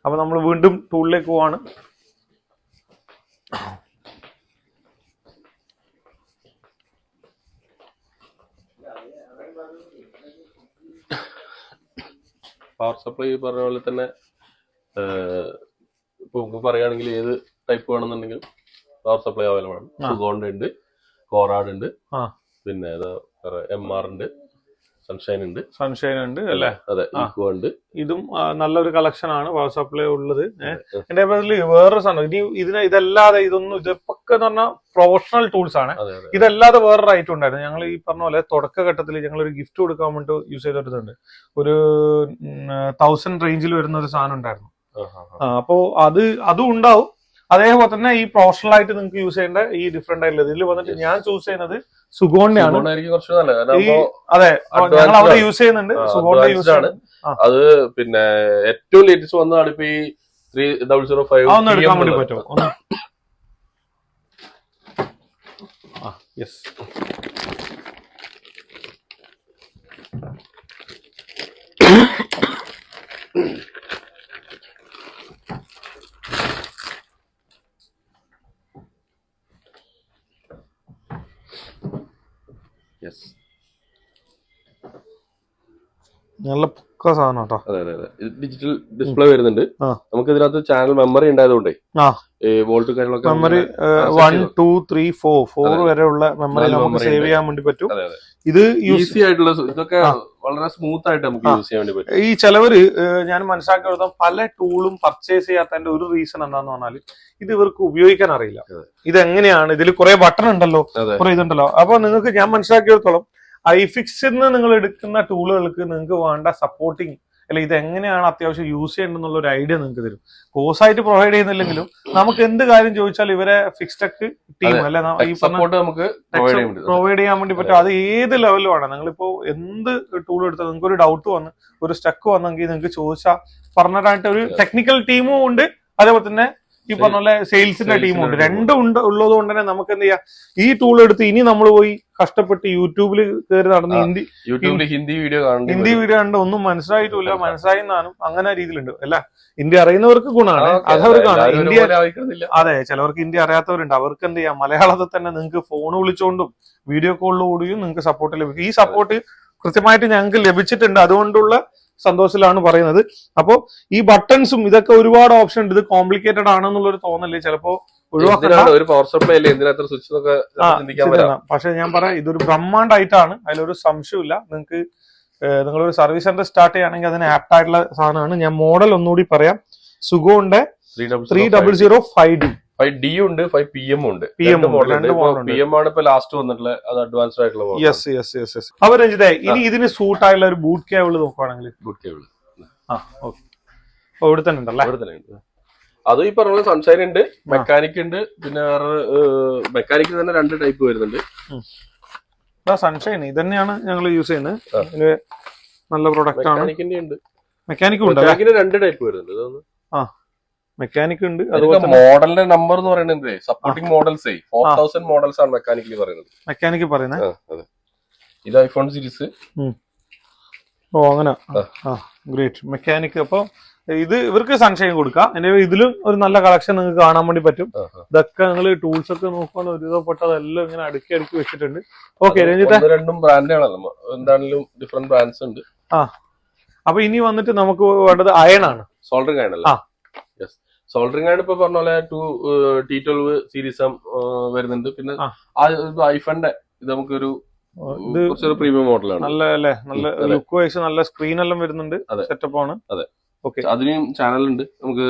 അപ്പൊ നമ്മൾ വീണ്ടും ടൂളിലേക്ക് പോവാണ്. പവർ സപ്ലൈ പറഞ്ഞ പോലെ തന്നെ ഇപ്പൊ നമുക്ക് പറയുകയാണെങ്കിൽ ഏത് ടൈപ്പ് വേണമെന്നുണ്ടെങ്കിൽ പവർ സപ്ലൈ അവൈലബിൾ ആണ്. സുഗോണ്ട് ഉണ്ട്, കോറാഡ് ഉണ്ട്, പിന്നെ MR ഉണ്ട്, സൺഷൈൻ ഉണ്ട് അല്ലേ? അതെ, ഈക്കോ ഉണ്ട്. ഇതും നല്ലൊരു കളക്ഷൻ ആണ് പവർ സപ്ലൈ ഉള്ളത്. എന്റെ പേരിൽ വേറൊരു സാധനം, ഇതല്ലാതെ ഇതൊക്കെ എന്ന് പറഞ്ഞാൽ പ്രൊഫഷണൽ ടൂൾസ് ആണ്. ഇതല്ലാതെ വേറൊരു ഐറ്റം ഉണ്ടായിരുന്നു. ഞങ്ങൾ ഈ പറഞ്ഞ പോലെ തുടക്കഘട്ടത്തിൽ ഞങ്ങൾ ഒരു ഗിഫ്റ്റ് കൊടുക്കാൻ വേണ്ടി യൂസ് ചെയ്തിട്ടുണ്ട്. ഒരു 1000 റേഞ്ചിൽ വരുന്ന ഒരു സാധനം ഉണ്ടായിരുന്നു. അപ്പോ അതും ഉണ്ടാവും. അതേപോലെ തന്നെ ഈ പ്രൊഫഷണൽ ആയിട്ട് നിങ്ങൾക്ക് യൂസ് ചെയ്യേണ്ട ഈ ഡിഫറെന്റ് ആയിട്ടുള്ളത് ഇതിൽ വന്നിട്ട് ഞാൻ ചൂസ് ചെയ്യുന്നത് സുഗോണിന്റെ ആണ്. അതെ, ഞങ്ങൾ അവിടെ യൂസ് ചെയ്യുന്നുണ്ട്. സുഗോണിന്റെ യൂസ് ആണ് അത്. പിന്നെ ഏറ്റവും ലേറ്റസ്റ്റ് വന്നതാണ് ഇപ്പൊ ഈ 3005 ഒന്ന് എടുക്കാൻ വേണ്ടി പറ്റുമോ? യെസ്. നല്ല പക്ക സാധനം കേട്ടോ. അതെ അതെ അതെ. ഡിജിറ്റൽ ഡിസ്പ്ലേ വരുന്നുണ്ട്. നമുക്ക് ഇതിനകത്ത് ചാനൽ മെമ്മറി ഉണ്ടായതുകൊണ്ടേ വോൾട്ട് കാര്യങ്ങളൊക്കെ മെമ്മറി 1 2 3 4 വരെയുള്ള മെമ്മറി നമുക്ക് സേവ് ചെയ്യാൻ വേണ്ടി പറ്റും. ഇത് ഈസി ആയിട്ടുള്ള ഇതൊക്കെ വളരെ സ്മൂത്ത് ആയിട്ട് നമുക്ക് യൂസ് ചെയ്യാൻ വേണ്ടി പറ്റും. ഈ ചിലവര് ഞാൻ മനസ്സിലാക്കി കൊടുത്ത പല ടൂളും പർച്ചേസ് ചെയ്യാത്തതിന്റെ ഒരു റീസൺ എന്താന്ന് പറഞ്ഞാൽ ഇത് ഇവർക്ക് ഉപയോഗിക്കാൻ അറിയില്ല. ഇതെങ്ങനെയാണ്, ഇതിൽ കുറെ ബട്ടൺ ഉണ്ടല്ലോ, കുറെ ഇതുണ്ടല്ലോ. അപ്പൊ നിങ്ങൾക്ക് ഞാൻ മനസ്സിലാക്കിയെടുത്തോളം ഐഫിക്സിന്ന് നിങ്ങൾ എടുക്കുന്ന ടൂളുകൾക്ക് നിങ്ങൾക്ക് വേണ്ട സപ്പോർട്ടിങ് അല്ലെ ഇത് എങ്ങനെയാണ് അത്യാവശ്യം യൂസ് ചെയ്യേണ്ടെന്നുള്ള ഒരു ഐഡിയ നിങ്ങൾക്ക് തരും. കോഴ്സായിട്ട് പ്രൊവൈഡ് ചെയ്യുന്നില്ലെങ്കിലും നമുക്ക് എന്ത് കാര്യം ചോദിച്ചാൽ ഇവരെ ഫിക്സ്റ്റെക് ടീം അല്ലെ ഈ പ്രൊവൈഡ് ചെയ്യാൻ വേണ്ടി പറ്റും. അത് ഏത് ലെവലുമാണ്. നിങ്ങളിപ്പോ എന്ത് ടൂൾ എടുത്താൽ നിങ്ങൾക്ക് ഒരു ഡൗട്ട് വന്ന് ഒരു സ്റ്റക്ക് വന്നെങ്കിൽ നിങ്ങൾക്ക് ചോദിച്ചാൽ പറഞ്ഞിട്ടായിട്ട് ഒരു ടെക്നിക്കൽ ടീമും ഉണ്ട്, അതേപോലെ തന്നെ ഈ പറഞ്ഞ പോലെ സെയിൽസിന്റെ ടീമുണ്ട്. രണ്ടും ഉള്ളത് കൊണ്ട് തന്നെ നമുക്ക് എന്ത് ചെയ്യാം, ഈ ടൂൾ എടുത്ത് ഇനി നമ്മൾ പോയി കഷ്ടപ്പെട്ട് യൂട്യൂബിൽ കയറി നടന്ന് ഹിന്ദി വീഡിയോ കണ്ട് ഒന്നും മനസ്സിലായിട്ടില്ല, മനസ്സിലായെന്നാനും അങ്ങനെ രീതിയിലുണ്ട്. അല്ല, ഹിന്ദി അറിയുന്നവർക്ക് ഗുണമാണ്, അതവർ കാണാം. ഇന്ത്യ അതെ, ചിലവർക്ക് ഹിന്ദി അറിയാത്തവരുണ്ട്. അവർക്ക് എന്ത് ചെയ്യാം, മലയാളത്തിൽ തന്നെ നിങ്ങൾക്ക് ഫോൺ വിളിച്ചുകൊണ്ടും വീഡിയോ കോളിലൂടെയും നിങ്ങൾക്ക് സപ്പോർട്ട് ലഭിക്കും. ഈ സപ്പോർട്ട് കൃത്യമായിട്ട് ഞങ്ങൾക്ക് ലഭിച്ചിട്ടുണ്ട്. അതുകൊണ്ടുള്ള സന്തോഷത്തിലാണ് പറയുന്നത്. അപ്പോ ഈ ബട്ടൺസും ഇതൊക്കെ ഒരുപാട് ഓപ്ഷൻ ഉണ്ട്. ഇത് കോംപ്ലിക്കേറ്റഡ് ആണെന്നുള്ളൊരു തോന്നല്ലേ ചിലപ്പോ പക്ഷെ ഞാൻ പറയാം, ഇതൊരു ബ്രഹ്മാണ്ടായിട്ടാണ്, അതിലൊരു സംശയമില്ല. നിങ്ങളൊരു സർവീസ് സെന്റർ സ്റ്റാർട്ട് ചെയ്യുകയാണെങ്കിൽ അതിന് ആപ്റ്റ് ആയിട്ടുള്ള സാധനമാണ്. ഞാൻ മോഡൽ ഒന്നുകൂടി പറയാം. സുഗോന്റെ 3005D 5D ഉണ്ട്, 5PM ഉണ്ട്. PM ആണ് ഇപ്പൊ ലാസ്റ്റ് വന്നിട്ടുള്ളത്. അത് അഡ്വാൻസ്ഡ് ആയിട്ടുള്ള. അപ്പൊ രഞ്ജിതേ, ഇനി ഇതിന് സൂട്ട് ആയിട്ടുള്ള ഒരു ബൂട്ട് കേബിൾ നോക്കുവാണെങ്കിൽ ബൂട്ട് കേബിൾ ഇവിടെ തന്നെ ഉണ്ടല്ലേ? അത് ഈ പറഞ്ഞ സൺഷൈൻ ഉണ്ട്, മെക്കാനിക് ഉണ്ട്, പിന്നെ വേറെ മെക്കാനിക് തന്നെ 2 ടൈപ്പ് വരുന്നുണ്ട്. സൺഷൈൻ ഇത് തന്നെയാണ് ഞങ്ങൾ യൂസ് ചെയ്യുന്നത്. നല്ല പ്രൊഡക്റ്റ് ആണ്. മെക്കാനിക്കും ഉണ്ട്. 2 ടൈപ്പ് വരുന്നുണ്ട്. മെക്കാനിക് ഉണ്ട്. മോഡലിന്റെ നമ്പർ എന്ന് പറയുന്നത് സപ്പോർട്ടിംഗ് മോഡൽസ് 4000 മോഡൽസ് ആണ് മെക്കാനിക്കലി പറയുന്നത്. മെക്കാനിക് പറയുന്നത് ഇത് ഐഫോൺ സീരീസ്. അങ്ങനെ ഗ്രേറ്റ് മെക്കാനിക്. അപ്പൊ ഇത് ഇവർക്ക് സൺഷൈൻ കൊടുക്കാം. ഇതിലും ഒരു നല്ല കളക്ഷൻ നിങ്ങൾക്ക് കാണാൻ വേണ്ടി പറ്റും. ഇതൊക്കെ നിങ്ങൾ ടൂൾസ് ഒക്കെ നോക്കുകയാണെങ്കിൽ ഒരുവിധപ്പെട്ടതെല്ലാം ഇങ്ങനെ അടുക്കി വെച്ചിട്ടുണ്ട്. ഓക്കെ രഞ്ജിത്തെ, 2 ബ്രാൻഡുകളല്ല, എന്താണെങ്കിലും ഡിഫറെന്റ് ബ്രാൻഡ്സ് ഉണ്ട്. അപ്പൊ ഇനി വന്നിട്ട് നമുക്ക് വേണ്ടത് അയൺ ആണ്. സോൾഡറിംഗ് അയൺ അല്ലേ? സോൾഡറിംഗ് ആണ് ഇപ്പൊ പറഞ്ഞ പോലെ T12 സീരീസ് വരുന്നുണ്ട്. പിന്നെ ഐഫോണിന്റെ ഇത് നമുക്കൊരു പ്രീമിയം മോഡലാണ്. നല്ല ലുക്ക് വൈസ് നല്ല സ്ക്രീൻ എല്ലാം വരുന്നുണ്ട്. സെറ്റപ്പ് ആണ്. അതെ, അതിനും ചാനൽ ഉണ്ട്. നമുക്ക്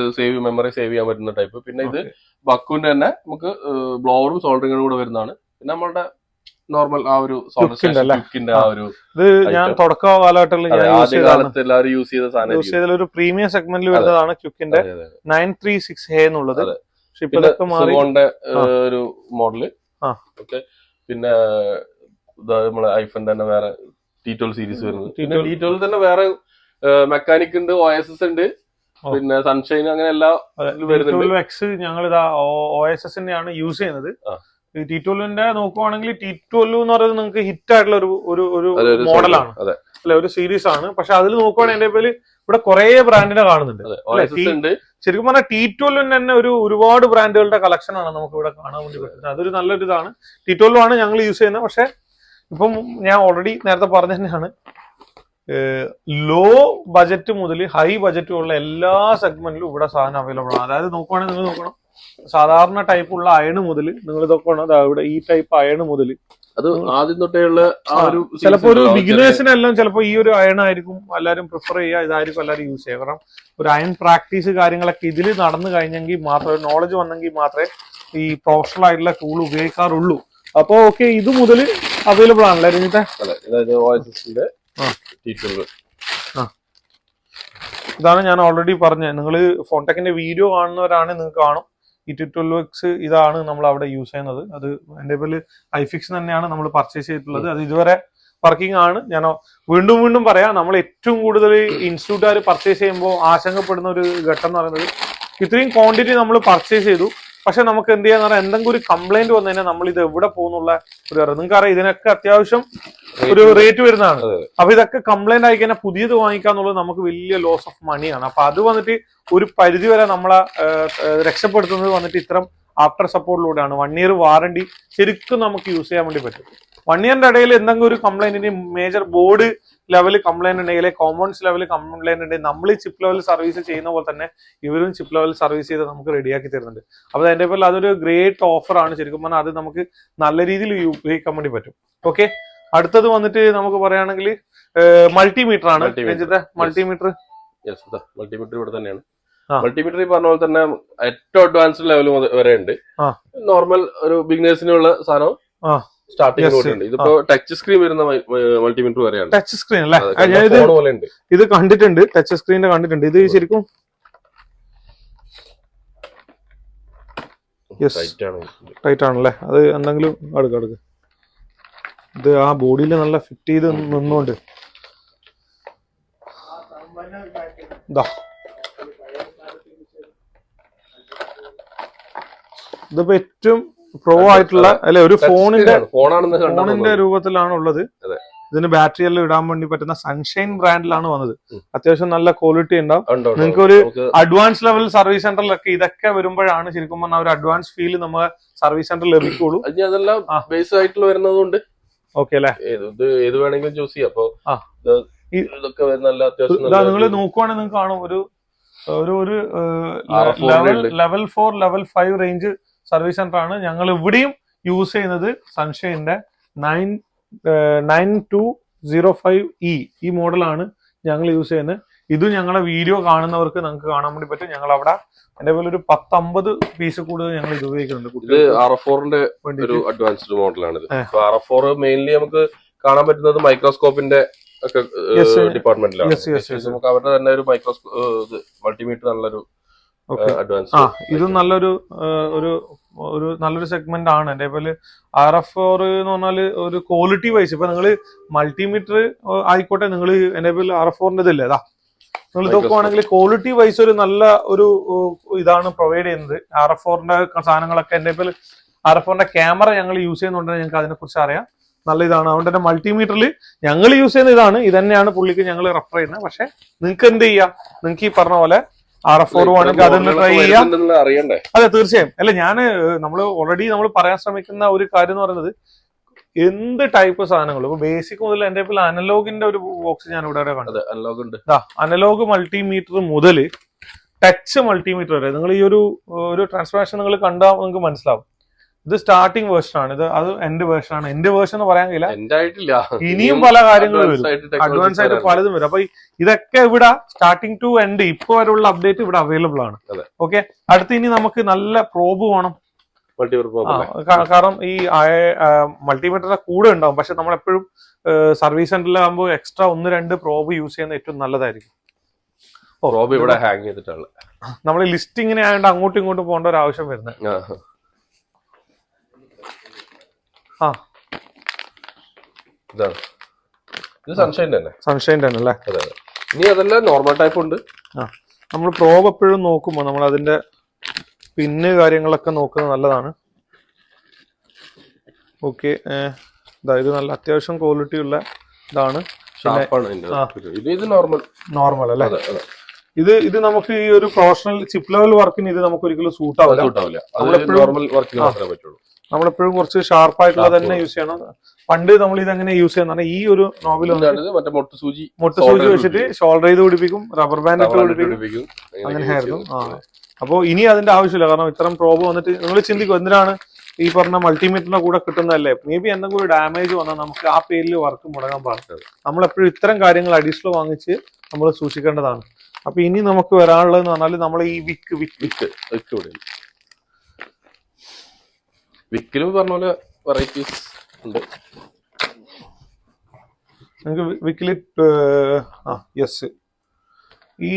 മെമ്മറി സേവ് ചെയ്യാൻ പറ്റുന്ന ടൈപ്പ്. പിന്നെ ഇത് ബക്കുവിന്റെ തന്നെ നമുക്ക് ബ്ലോവറും സോൾഡറിംഗും കൂടെ വരുന്നതാണ്. പിന്നെ നമ്മളുടെ നോർമൽ ആ ഒരു ഇത് ഞാൻ തുടക്ക കാലഘട്ടത്തിൽ എല്ലാവരും യൂസ് ചെയ്ത ഒരു പ്രീമിയം സെഗ്മെന്റിൽ വരുന്നതാണ് ക്യുക്കിന്റെ 936A എന്നുള്ളത്. ഒരു മോഡല്. ഓക്കെ, പിന്നെ നമ്മളെ ഐഫോൺ തന്നെ വേറെ T12 സീരീസ് വരുന്നത്. പിന്നെ T12 തന്നെ വേറെ മെക്കാനിക് ഉണ്ട്, OSS ഉണ്ട്, പിന്നെ സൺഷൈൻ, അങ്ങനെ എല്ലാം വരുന്നുണ്ട്. ഞങ്ങളിതാ OSS തന്നെയാണ് യൂസ് ചെയ്യുന്നത്. T12ന്റെ നോക്കുവാണെങ്കിൽ T12 എന്ന് പറയുന്നത് നിങ്ങൾക്ക് ഹിറ്റ് ആയിട്ടുള്ള ഒരു മോഡലാണ് അല്ലെ, ഒരു സീരീസ് ആണ്. പക്ഷെ അതിൽ നോക്കുവാണെങ്കിൽ എന്റെ പേര് ഇവിടെ കുറെ ബ്രാൻഡിനെ കാണുന്നുണ്ട്. ശരിക്കും പറഞ്ഞാൽ T12 തന്നെ ഒരുപാട് ബ്രാൻഡുകളുടെ കളക്ഷൻ ആണ് നമുക്ക് ഇവിടെ കാണാൻ വേണ്ടി പറ്റുന്നത്. അതൊരു നല്ലൊരു ഇതാണ്. T12 ആണ് ഞങ്ങൾ യൂസ് ചെയ്യുന്നത്. പക്ഷെ ഇപ്പം ഞാൻ ഓൾറെഡി നേരത്തെ പറഞ്ഞ തന്നെയാണ്, ലോ ബജറ്റ് മുതൽ ഹൈ ബജറ്റ് ഉള്ള എല്ലാ സെഗ്മെന്റിലും ഇവിടെ സാധനം അവൈലബിൾ ആണ്. അതായത് നോക്കുവാണെങ്കിൽ നിങ്ങൾ നോക്കണം, സാധാരണ ടൈപ്പുള്ള അയണ് മുതൽ നിങ്ങൾ ഇതൊക്കെ ഇവിടെ ഈ ടൈപ്പ് അയണ് മുതൽ അത് ആദ്യം തൊട്ടേയുള്ള ചിലപ്പോ ഒരു ബിഗിനേഴ്സിനെല്ലാം ചിലപ്പോ ഈ ഒരു അയൺ ആയിരിക്കും എല്ലാവരും പ്രിഫർ ചെയ്യുക, ഇതായിരിക്കും എല്ലാവരും യൂസ് ചെയ്യുക. കാരണം ഒരു അയൺ പ്രാക്ടീസ് കാര്യങ്ങളൊക്കെ ഇതിൽ നടന്നു കഴിഞ്ഞെങ്കിൽ മാത്രമേ, നോളജ് വന്നെങ്കിൽ മാത്രമേ ഈ പ്രൊഫഷണൽ ആയിട്ടുള്ള ടൂൾ ഉപയോഗിക്കാറുള്ളൂ. അപ്പൊ ഓക്കെ, ഇത് മുതൽ അവൈലബിൾ ആണല്ലേ രഞ്ജിത്തെ? ഇതാണ് ഞാൻ ഓൾറെഡി പറഞ്ഞത്. നിങ്ങൾ ഫോൺടെക്കിന്റെ വീഡിയോ കാണുന്നവരാണ്, നിങ്ങൾക്ക് കാണും ഈ T12X ഇതാണ് നമ്മൾ അവിടെ യൂസ് ചെയ്യുന്നത്. അത് എന്റെ പേരിൽ ഐഫിക്സ് തന്നെയാണ് നമ്മൾ പർച്ചേസ് ചെയ്തിട്ടുള്ളത്. അത് ഇതുവരെ വർക്കിംഗ് ആണ്. ഞാൻ വീണ്ടും പറയാം, നമ്മൾ ഏറ്റവും കൂടുതൽ ഇൻസ്റ്റിറ്റ്യൂട്ടുകാർ പർച്ചേസ് ചെയ്യുമ്പോൾ ആശങ്കപ്പെടുന്ന ഒരു ഘട്ടം എന്ന് പറയുന്നത് ഇത്രയും ക്വാണ്ടിറ്റി നമ്മൾ പർച്ചേസ് ചെയ്തു. പക്ഷെ നമുക്ക് എന്ത് ചെയ്യാന്ന് പറഞ്ഞാൽ എന്തെങ്കിലും ഒരു കംപ്ലൈന്റ് വന്നു കഴിഞ്ഞാൽ നമ്മൾ ഇത് എവിടെ പോകുന്നുള്ള ഒരു അറിയാം. നിങ്ങൾക്ക് അറിയാം ഇതിനൊക്കെ അത്യാവശ്യം ഒരു റേറ്റ് വരുന്നതാണ്. അപ്പൊ ഇതൊക്കെ കംപ്ലൈന്റ് ആയി കഴിഞ്ഞാൽ പുതിയത് വാങ്ങിക്കാന്നുള്ളത് നമുക്ക് വലിയ ലോസ് ഓഫ് മണിയാണ്. അപ്പൊ അത് വന്നിട്ട് ഒരു പരിധി വരെ നമ്മളെ രക്ഷപ്പെടുത്തുന്നത് വന്നിട്ട് ഇത്തരം ആഫ്റ്റർ സപ്പോർട്ടിലൂടെയാണ്. 1 year വാറണ്ടി ശരിക്കും നമുക്ക് യൂസ് ചെയ്യാൻ വേണ്ടി പറ്റും. 1 yearന്റെ ഇടയിൽ എന്തെങ്കിലും ഒരു കംപ്ലൈന്റിന് മേജർ ബോർഡ് ലെവൽ കംപ്ലൈന്റ് ഉണ്ടെങ്കിൽ, കോമ്പൗണ്ട്സ് ലെവൽ കംപ്ലൈന്റ് ഉണ്ടെങ്കിൽ നമ്മൾ ഈ ചിപ്പ് ലെവൽ സർവീസ് ചെയ്യുന്ന പോലെ തന്നെ ഇവരും ചിപ്പ് ലെവൽ സർവീസ് ചെയ്ത് നമുക്ക് റെഡിയാക്കി തരുന്നുണ്ട്. അപ്പൊ അതിന്റെ പോലെ അതൊരു ഗ്രേറ്റ് ഓഫർ ആണ്. ശരിക്കും പറഞ്ഞാൽ അത് നമുക്ക് നല്ല രീതിയിൽ ഉപയോഗിക്കാൻ വേണ്ടി പറ്റും. ഓക്കെ, അടുത്തത് വന്നിട്ട് നമുക്ക് പറയുകയാണെങ്കിൽ മൾട്ടിമീറ്റർ ആണ്. മൾട്ടിമീറ്റർ മൾട്ടിമീറ്റർ ഇവിടെ തന്നെയാണ്. മൾട്ടിമീറ്റർ ഈ പറഞ്ഞ പോലെ തന്നെ ഏറ്റവും അഡ്വാൻസ്ഡ് ലെവൽ വരെ ഉണ്ട്. നോർമൽ ഒരു ബിഗിനേഴ്സിനുള്ള സാധനം സ്റ്റാർട്ടിംഗ്. ഇതിപ്പോ ടച്ച് സ്ക്രീൻ വരുന്ന മൾട്ടിമീറ്റർ വരെയാണ്. ടച്ച് സ്ക്രീൻ അല്ലേ? ഇത് കണ്ടിട്ടുണ്ട്, ടച്ച് സ്ക്രീനിന്റെ കണ്ടിട്ടുണ്ട്. ഇത് ശരിക്കും ടൈറ്റ് ആണല്ലേ? അത് എന്തെങ്കിലും അടുക്ക ഇത് ആ ബോഡിയിൽ നല്ല ഫിറ്റ് ചെയ്ത് നിന്നുകൊണ്ട് ഇതിപ്പോ ഏറ്റവും പ്രോ ആയിട്ടുള്ള അല്ലെ, ഒരു ഫോണിന്റെ രൂപത്തിലാണ് ഉള്ളത്. ഇതിന് ബാറ്ററി എല്ലാം ഇടാൻ വേണ്ടി പറ്റുന്ന സൺഷൈൻ ബ്രാൻഡിലാണ് വന്നത്. അത്യാവശ്യം നല്ല ക്വാളിറ്റി ഉണ്ടാവും. നിങ്ങൾക്ക് ഒരു അഡ്വാൻസ് ലെവൽ സർവീസ് സെന്ററിലൊക്കെ ഇതൊക്കെ വരുമ്പോഴാണ് ശരിക്കും പറഞ്ഞാൽ ഒരു അഡ്വാൻസ് ഫീൽ നമുക്ക് സർവീസ് സെന്ററിൽ ലഭിക്കുള്ളൂ. അതെല്ലാം ബേസ് ആയിട്ടുള്ള വരുന്നതുകൊണ്ട് ഓക്കെ അല്ലേ, ഏത് വേണമെങ്കിലും ചൂസ് ചെയ്യാം. അപ്പൊ ഇതൊക്കെ നല്ല അത്യാവശ്യം നിങ്ങൾ നോക്കുവാണെങ്കിൽ നിങ്ങൾക്ക് കാണും ഒരു level 4 level 5 range service centre ആണ്. ഞങ്ങൾ ഇവിടെയും യൂസ് ചെയ്യുന്നത് സൺഷൈന്റെ 9205E ഈ മോഡലാണ് ഞങ്ങൾ യൂസ് ചെയ്യുന്നത്. ഇതും ഞങ്ങളെ വീഡിയോ കാണുന്നവർക്ക് നിങ്ങൾക്ക് കാണാൻ വേണ്ടി പറ്റും. ഞങ്ങൾ അവിടെ അതേപോലെ ഒരു 10-50 പീസ് കൂടുതൽ ഞങ്ങൾ ഇത് ഉപയോഗിക്കുന്നുണ്ട്. ഇത് RF4ന്റെ ഒരു അഡ്വാൻസ്ഡ് മോഡലാണ്. RF4 മെയിൻലി നമുക്ക് കാണാൻ പറ്റുന്നത് മൈക്രോസ്കോപ്പിന്റെ ഒക്കെ ഡിപ്പാർട്ട്മെന്റിലാണ്. നമുക്ക് അവരുടെ തന്നെ ഒരു മൈക്രോസ്കോപ്പ് മൾട്ടിമീറ്റർ നല്ലൊരു അഡ്വാൻസ്. ഇത് നല്ലൊരു നല്ലൊരു സെഗ്മെന്റ് ആണ്. അതേപോലെ RF4 എന്ന് പറഞ്ഞാല് ഒരു ക്വാളിറ്റി വൈസ് ഇപ്പൊ നിങ്ങൾ മൾട്ടിമീറ്റർ ആയിക്കോട്ടെ, നിങ്ങൾ അതേപോലെ RF4ന്റെ ഇതില്ലേ, അതാ നിങ്ങൾ നോക്കുവാണെങ്കിൽ ക്വാളിറ്റി വൈസ് ഒരു നല്ല ഒരു ഇതാണ് പ്രൊവൈഡ് ചെയ്യുന്നത്. RF4ന്റെ സാധനങ്ങളൊക്കെ അതേപോലെ RF4ന്റെ ക്യാമറ ഞങ്ങൾ യൂസ് ചെയ്യുന്നുണ്ടെങ്കിൽ ഞങ്ങൾക്ക് അതിനെ കുറിച്ച് അറിയാം. നല്ല ഇതാണ്. അതുകൊണ്ട് തന്നെ മൾട്ടിമീറ്ററിൽ ഞങ്ങൾ യൂസ് ചെയ്യുന്ന ഇതാണ്. ഇത് തന്നെയാണ് പുള്ളിക്ക് ഞങ്ങൾ റെഫർ ചെയ്യുന്നത്. പക്ഷെ നിങ്ങൾക്ക് എന്ത് ചെയ്യാം, നിങ്ങൾക്ക് ഈ പറഞ്ഞ പോലെ RF4 ആണെങ്കിൽ അതൊന്ന് ട്രൈ ചെയ്യാം. അതെ, തീർച്ചയായും. അല്ല, നമ്മൾ ഓൾറെഡി നമ്മൾ പറയാൻ ശ്രമിക്കുന്ന ഒരു കാര്യം എന്ന് പറയുന്നത് എന്ത് ടൈപ്പ് സാധനങ്ങൾ ഇപ്പൊ ബേസിക് മുതൽ എന്റെ ഇപ്പോൾ അനലോഗിന്റെ ഒരു ബോക്സ് ഞാൻ ഇവിടെ കണ്ടത്. അനലോഗ് മൾട്ടിമീറ്റർ മുതൽ ടച്ച് മൾട്ടിമീറ്റർ വരെ നിങ്ങൾ ഈ ഒരു ട്രാൻസ്ഫോർമേഷൻ നിങ്ങൾ കണ്ടാൽ നിങ്ങൾക്ക് മനസ്സിലാവും. ഇത് സ്റ്റാർട്ടിംഗ് വേർഷൻ ആണ്. അത് എന്റെ വേർഷൻ ആണ്. എന്റെ വേർഷൻ എന്ന് പറയാൻ കഴിയില്ല, ഇനിയും പല കാര്യങ്ങളും വരും, അഡ്വാൻസ് ആയിട്ട് പലതും വരും. അപ്പൊ ഇതൊക്കെ ഇവിടെ സ്റ്റാർട്ടിംഗ് ടു എൻഡ് ഇപ്പൊ വരെയുള്ള അപ്ഡേറ്റ് ഇവിടെ അവൈലബിൾ ആണ്. ഓക്കെ, അടുത്ത് ഇനി നമുക്ക് നല്ല പ്രോബ് വേണം. കാരണം ഈ മൾട്ടിമീറ്ററിന്റെ കൂടെ ഉണ്ടാവും. പക്ഷെ നമ്മൾ എപ്പോഴും സർവീസ് സെന്ററിലാകുമ്പോൾ എക്സ്ട്രാ 1-2 പ്രോബ് യൂസ് ചെയ്യുന്നത് ഏറ്റവും നല്ലതായിരിക്കും. ഇവിടെ ഹാങ് ചെയ്തിട്ടുള്ള നമ്മൾ ലിസ്റ്റിങ്ങിനെ ആയതുകൊണ്ട് അങ്ങോട്ടും ഇങ്ങോട്ടും പോകേണ്ട ഒരു ആവശ്യം വരുന്നത്. സൺഷൈൻ തന്നെ അല്ലേ? ഇനി അതെല്ലാം നോർമൽ ടൈപ്പ് ഉണ്ട്. നമ്മൾ പ്രോബ് എപ്പോഴും നോക്കുമ്പോൾ നമ്മൾ അതിന്റെ പിന്ന് കാര്യങ്ങളൊക്കെ നോക്കുന്നത് നല്ലതാണ്. ഓക്കെ, ഇത് നല്ല അത്യാവശ്യം ക്വാളിറ്റി ഉള്ള ഇതാണ്. നോർമൽ അല്ലേ? ഇത് നമുക്ക് ഈ ഒരു പ്രൊഫഷണൽ ചിപ്പ് ലെവൽ വർക്കിന് ഇത് നമുക്ക് ഒരിക്കലും സൂട്ട് ആവില്ല. നമ്മളെപ്പോഴും കുറച്ച് ഷാർപ്പായിട്ടുള്ള തന്നെ യൂസ് ചെയ്യണം. പണ്ട് നമ്മൾ ഇതെങ്ങനെ യൂസ് ചെയ്യുന്ന ഈ ഒരു നോബിൽ മൊട്ടുസൂചി വെച്ചിട്ട് ഷോൾഡർ ചെയ്ത് പിടിപ്പിക്കും, റബ്ബർ ബാൻഡ് ഇട്ട് പിടിപ്പിക്കും, അങ്ങനെയായിരുന്നു. അപ്പോ ഇനി അതിന്റെ ആവശ്യമില്ല. കാരണം ഇത്തരം പ്രോബ് വന്നിട്ട് നിങ്ങൾ ചിന്തിക്കും എന്തിനാണ് ഈ പറഞ്ഞ മൾട്ടിമീറ്ററിന്റെ കൂടെ കിട്ടുന്നതല്ലേ, മേ ബി എന്തെങ്കിലും ഒരു ഡാമേജ് വന്നാൽ നമുക്ക് ആ പേരിൽ വർക്ക് മുടങ്ങാൻ പാടില്ല. നമ്മളെപ്പോഴും ഇത്തരം കാര്യങ്ങൾ അഡീഷണൽ വാങ്ങിച്ച് നമ്മൾ സൂക്ഷിക്കേണ്ടതാണ്. അപ്പൊ ഇനി നമുക്ക് വരാനുള്ളതെന്ന് പറഞ്ഞാൽ നമ്മൾ ഈ വിക്കിലും പറഞ്ഞ പോലെ വെറൈറ്റീസ് ഉണ്ട്. നിങ്ങൾക്ക് വിക്കില് യെസ്, ഈ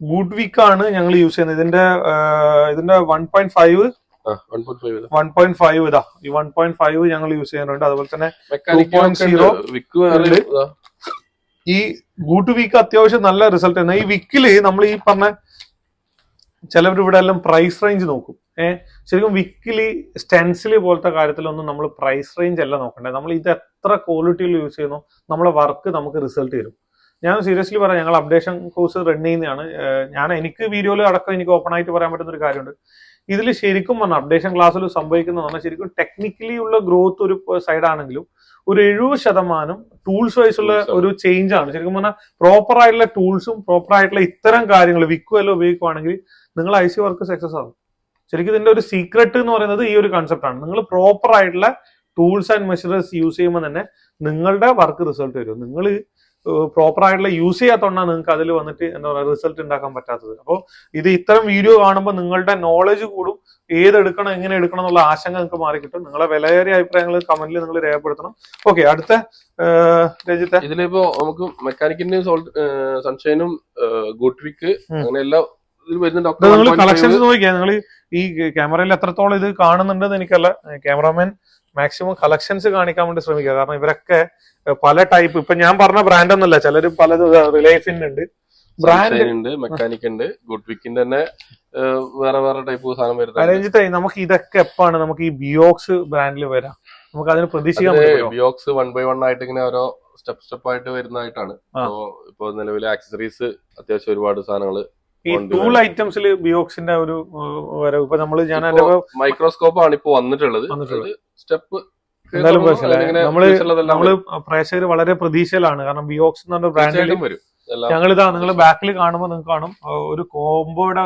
ഗുഡ് വിക്ക് ആണ് ഞങ്ങൾ യൂസ് ചെയ്യുന്നത്. ഇതിന്റെ 1.5 ഇതാ, ഈ 1.5 ഞങ്ങൾ യൂസ് ചെയ്യുന്നുണ്ട്. അതുപോലെ തന്നെ 2.0. ഈ ഗുഡ് വിക്ക് അത്യാവശ്യം നല്ല റിസൾട്ട് ആണ്. ഈ വിക്കില് നമ്മൾ ഈ പറഞ്ഞ ചിലവർ ഇവിടെ എല്ലാം പ്രൈസ് റേഞ്ച് നോക്കും. ശരിക്കും വിക്കിലി സ്റ്റെൻസിലി പോലത്തെ കാര്യത്തിലൊന്നും നമ്മൾ പ്രൈസ് റേഞ്ച് അല്ല നോക്കണ്ടേ. നമ്മൾ ഇത് എത്ര ക്വാളിറ്റിയിൽ യൂസ് ചെയ്യുന്നു നമ്മളെ വർക്ക് നമുക്ക് റിസൾട്ട് തരും. ഞാൻ സീരിയസ്ലി പറയാം, ഞങ്ങൾ അപ്ഡേഷൻ കോഴ്സ് റൺ ചെയ്യുന്നതാണ്. എനിക്ക് വീഡിയോയിൽ അടക്കം എനിക്ക് ഓപ്പൺ ആയിട്ട് പറയാൻ പറ്റുന്ന ഒരു കാര്യമുണ്ട്. ഇതിൽ ശരിക്കും പറഞ്ഞാൽ അപ്ഡേഷൻ ക്ലാസ്സിൽ സംഭവിക്കുന്നത് പറഞ്ഞാൽ ശരിക്കും ടെക്നിക്കലി ഉള്ള ഗ്രോത്ത് ഒരു സൈഡാണെങ്കിലും ഒരു 70% ടൂൾസ് വൈസ് ഉള്ള ഒരു ചേഞ്ച് ആണ്. ശരിക്കും പറഞ്ഞാൽ പ്രോപ്പർ ആയിട്ടുള്ള ടൂൾസും പ്രോപ്പർ ആയിട്ടുള്ള ഇത്തരം കാര്യങ്ങൾ വിക്കുവല്ലോ ഉപയോഗിക്കുവാണെങ്കിൽ നിങ്ങൾ IC വർക്ക് സക്സസ് ആകും. ശരിക്കും ഇതിന്റെ ഒരു സീക്രട്ട് എന്ന് പറയുന്നത് ഈ ഒരു കൺസെപ്റ്റ് ആണ്. നിങ്ങൾ പ്രോപ്പർ ആയിട്ടുള്ള ടൂൾസ് ആൻഡ് മെഷീനറീസ് യൂസ് ചെയ്യുമ്പോൾ തന്നെ നിങ്ങളുടെ വർക്ക് റിസൾട്ട് വരും. നിങ്ങൾ പ്രോപ്പർ ആയിട്ടുള്ള യൂസ് ചെയ്യാത്തോണ്ടാണ് നിങ്ങൾക്ക് അതിൽ വന്നിട്ട് എന്താ പറയുക റിസൾട്ട് ഉണ്ടാക്കാൻ പറ്റാത്തത്. അപ്പോൾ ഇത് ഇത്തരം വീഡിയോ കാണുമ്പോൾ നിങ്ങളുടെ നോളജ് കൂടും. ഏതെടുക്കണം എങ്ങനെ എടുക്കണം എന്നുള്ള ആശങ്ക നിങ്ങൾക്ക് മാറി കിട്ടും. നിങ്ങളെ വിലയേറിയ അഭിപ്രായങ്ങൾ കമന്റിൽ നിങ്ങൾ രേഖപ്പെടുത്തണം. ഓക്കെ, അടുത്ത രജിത്തെ, ഇതിലിപ്പോ നമുക്ക് മെക്കാനിക്കിന്റെയും സൺഷൈനും ഗുഡ്വിക്ക് അങ്ങനെ എല്ലാം നിങ്ങൾ കളക്ഷൻസ് നോക്കിയാൽ നിങ്ങൾ ഈ ക്യാമറയിൽ എത്രത്തോളം ഇത് കാണുന്നുണ്ടെന്ന് എനിക്കല്ല. ക്യാമറാമാൻ മാക്സിമം കളക്ഷൻസ് കാണിക്കാൻ വേണ്ടി ശ്രമിക്കുക. കാരണം ഇവരൊക്കെ പല ടൈപ്പ്, ഇപ്പൊ ഞാൻ പറഞ്ഞ ബ്രാൻഡ് ഒന്നല്ല, ചിലര് പലത് റിലൈഫിന്റെ ഉണ്ട്, ബ്രാൻഡ് ഉണ്ട്, മെക്കാനിക് ഉണ്ട്, ഗുഡ്വിക്കിന്റെ തന്നെ വേറെ വേറെ ടൈപ്പ് സാധനം വരുന്നത്. രഞ്ജിത്തെ, നമുക്ക് ഇതൊക്കെ എപ്പാണ് നമുക്ക് ഈ ബിയോക്സ് ബ്രാൻഡിൽ വരാം? നമുക്ക് അതിന് പ്രതീക്ഷിക്കാൻ പറ്റുമോ? ബിയോക്സ് 1 by 1 ആയിട്ട് ഇങ്ങനെ ഓരോ സ്റ്റെപ്പ് ആയിട്ട് വരുന്നതായിട്ടാണ്. ഇപ്പൊ നിലവിലെ ആക്സസറീസ് അത്യാവശ്യം ഒരുപാട് സാധനങ്ങൾ ഈ ടൂൾ ഐറ്റംസിൽ ബിയോക്സിന്റെ ഒരു വരവ് ഇപ്പൊ നമ്മള് ഞാൻ മൈക്രോസ്കോപ്പ് ആണ് ഇപ്പൊ വന്നിട്ടുള്ളത്. സ്റ്റെപ്പ് എന്തായാലും നമ്മള് പ്രേക്ഷകർ വളരെ പ്രതീക്ഷയിലാണ്. കാരണം ബിയോക്സ് എന്ന് പറഞ്ഞ ബ്രാൻഡിലും വരും. ഞങ്ങളിതാ നിങ്ങൾ ബാക്കിൽ കാണുമ്പോൾ നിങ്ങൾക്ക് കാണും ഒരു കോംബോയുടെ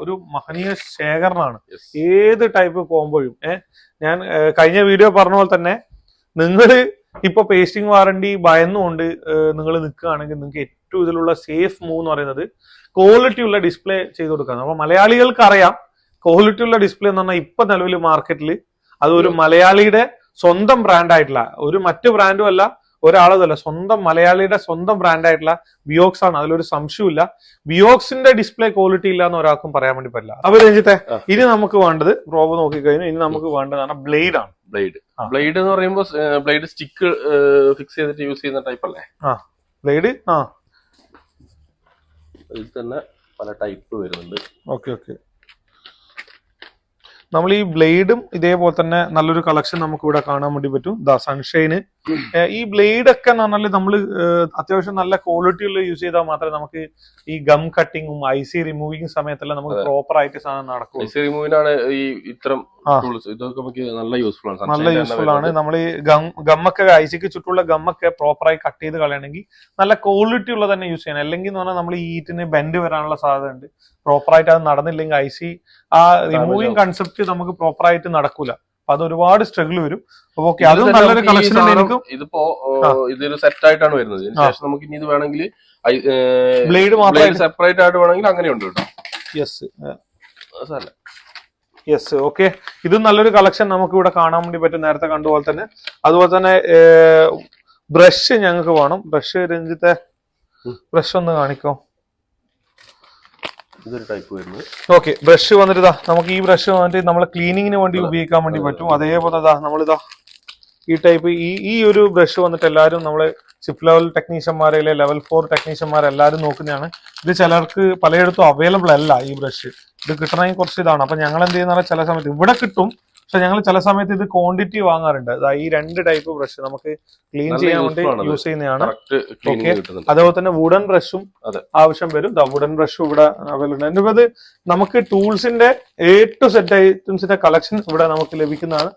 ഒരു മഹനീയ ശേഖരണമാണ്. ഏത് ടൈപ്പ് കോംബോയും ഞാൻ കഴിഞ്ഞ വീഡിയോ പറഞ്ഞ പോലെ തന്നെ നിങ്ങൾ ഇപ്പൊ പേസ്റ്റിംഗ് വാറണ്ടി ഭയന്നുകൊണ്ട് നിങ്ങൾ നിൽക്കുകയാണെങ്കിൽ നിങ്ങൾക്ക് ഏറ്റവും ഇതിലുള്ള സേഫ് മൂവ് എന്ന് പറയുന്നത് ക്വാളിറ്റി ഉള്ള ഡിസ്പ്ലേ ചെയ്ത് കൊടുക്കുക. അപ്പൊ മലയാളികൾക്ക് അറിയാം ക്വാളിറ്റി ഉള്ള ഡിസ്പ്ലേ എന്ന് പറഞ്ഞാൽ ഇപ്പൊ നിലവിൽ മാർക്കറ്റിൽ അത് ഒരു മലയാളിയുടെ സ്വന്തം ബ്രാൻഡ് ആയിട്ടുള്ള ഒരു മറ്റു ബ്രാൻഡും അല്ല, ഒരാളതല്ല, സ്വന്തം മലയാളിയുടെ സ്വന്തം ബ്രാൻഡ് ആയിട്ടുള്ള ബിയോക്സ് ആണ്. അതിലൊരു സംശയമില്ല. ബിയോക്സിന്റെ ഡിസ്പ്ലേ ക്വാളിറ്റി ഇല്ല എന്ന് ഒരാൾക്കും പറയാൻ വേണ്ടി പറ്റില്ല. അപ്പൊ രഞ്ജിത്തെ, ഇനി നമുക്ക് വേണ്ടത് പ്രോബ് നോക്കിക്കഴിഞ്ഞു. ഇനി നമുക്ക് വേണ്ടതാണ് ബ്ലേഡ് ആണ്. ബ്ലേഡ് എന്ന് പറയുമ്പോൾ ബ്ലേഡ് സ്റ്റിക്ക് ഫിക്സ് ചെയ്തിട്ട് യൂസ് ചെയ്യുന്ന ടൈപ്പ് അല്ലേ? ബ്ലേഡ് ഇതിൽ തന്നെ പല ടൈപ്പ് വരുന്നുണ്ട്. ഓക്കെ. നമ്മൾ ഈ ബ്ലേഡും ഇതേപോലെ തന്നെ നല്ലൊരു കളക്ഷൻ നമുക്ക് ഇവിടെ കാണാൻ വേണ്ടി പറ്റും. സൺഷൈന് ഈ ബ്ലേഡ് ഒക്കെ എന്ന് പറഞ്ഞാൽ നമ്മൾ അത്യാവശ്യം നല്ല ക്വാളിറ്റിയുള്ള യൂസ് ചെയ്താൽ മാത്രമേ നമുക്ക് ഈ ഗം കട്ടിങ്ങും IC റിമൂവിങ് സമയത്തെല്ലാം നമുക്ക് പ്രോപ്പർ ആയിട്ട് സാധനം നടക്കും. IC റിമൂവിനാണ് ഈ ഇത്തരം ടൂൾസ്, ഇതൊക്കെ നമുക്ക് നല്ല യൂസ്ഫുൾ ആണ്. നല്ല യൂസ്ഫുൾ ആണ്. നമ്മൾ ഈ ഗമ്മൊക്കെ ICക്ക് ചുറ്റുള്ള ഗമ്മൊക്കെ പ്രോപ്പറായി കട്ട് ചെയ്ത് കളയണമെങ്കിൽ നല്ല ക്വാളിറ്റി ഉള്ള തന്നെ യൂസ് ചെയ്യണം. അല്ലെങ്കിൽ എന്ന് പറഞ്ഞാൽ നമ്മൾ ഈ ഈറ്റിന് ബെൻഡ് വരാനുള്ള സാധ്യത ഉണ്ട്. പ്രോപ്പറായിട്ട് അത് നടന്നില്ലെങ്കിൽ IC ആ റിമൂവിങ് കൺസെപ്റ്റ് നമുക്ക് പ്രോപ്പറായിട്ട് നടക്കൂല. അപ്പൊ അത് ഒരുപാട് സ്ട്രഗിൾ വരും. ഓക്കെ, അതും നല്ലൊരു കളക്ഷൻ ആയിരിക്കും. ഇതിപ്പോ ഇതൊരു സെറ്റ് ആയിട്ടാണ് വരുന്നത്. ഇതിനുശേഷം നമുക്ക് ഇനി ഇത് വേണമെങ്കിൽ ബ്ലേഡ് മാത്രം സെപ്പറേറ്റ് ആയിട്ട് വേണമെങ്കിൽ അങ്ങനെ ഉണ്ട് കേട്ടോ. യെസ് ഓക്കെ, ഇതും നല്ലൊരു കളക്ഷൻ നമുക്ക് ഇവിടെ കാണാൻ വേണ്ടി പറ്റും. നേരത്തെ കണ്ടുപോലെ തന്നെ. അതുപോലെ തന്നെ ബ്രഷ് ഞങ്ങൾക്ക് വേണം. ബ്രഷ് രഞ്ജിത്തെ, ബ്രഷ് ഒന്ന് കാണിക്കോ? ഓക്കെ, ബ്രഷ് വന്നിട്ട് നമുക്ക് ഈ ബ്രഷ് വന്നിട്ട് നമ്മളെ ക്ലീനിങ്ങിന് വേണ്ടി ഉപയോഗിക്കാൻ വേണ്ടി പറ്റും. അതേപോലെ നമ്മളിതാ ഈ ടൈപ്പ് ഈ ഒരു ബ്രഷ് വന്നിട്ട് എല്ലാവരും നമ്മള് ചിപ്പ് ലെവൽ ടെക്നീഷ്യന്മാരെ ലെവൽ 4 ടെക്നീഷ്യന്മാരെല്ലാവരും നോക്കുന്നതാണ്. ഇത് ചിലർക്ക് പലയിടത്തും അവൈലബിൾ അല്ല ഈ ബ്രഷ്. ഇത് കിട്ടണമെങ്കിൽ കുറച്ച് ഇതാണ്. അപ്പൊ ഞങ്ങൾ എന്ത് ചെയ്യുന്ന ചില സമയത്ത് ഇവിടെ കിട്ടും, പക്ഷെ ഞങ്ങൾ ചില സമയത്ത് ഇത് ക്വാണ്ടിറ്റി വാങ്ങാറുണ്ട്. ഈ 2 ടൈപ്പ് ബ്രഷ് നമുക്ക് ക്ലീൻ ചെയ്യാൻ വേണ്ടി യൂസ് ചെയ്യുന്നതാണ്. ഓക്കെ, അതേപോലെ തന്നെ വുഡൻ ബ്രഷും ആവശ്യം വരും. വുഡൻ ബ്രഷും ഇവിടെ അവൈലബിൾ ഉണ്ട്. ഇത് നമുക്ക് ടൂൾസിന്റെ A to Z ഐറ്റംസിന്റെ കളക്ഷൻ ഇവിടെ നമുക്ക് ലഭിക്കുന്നതാണ്.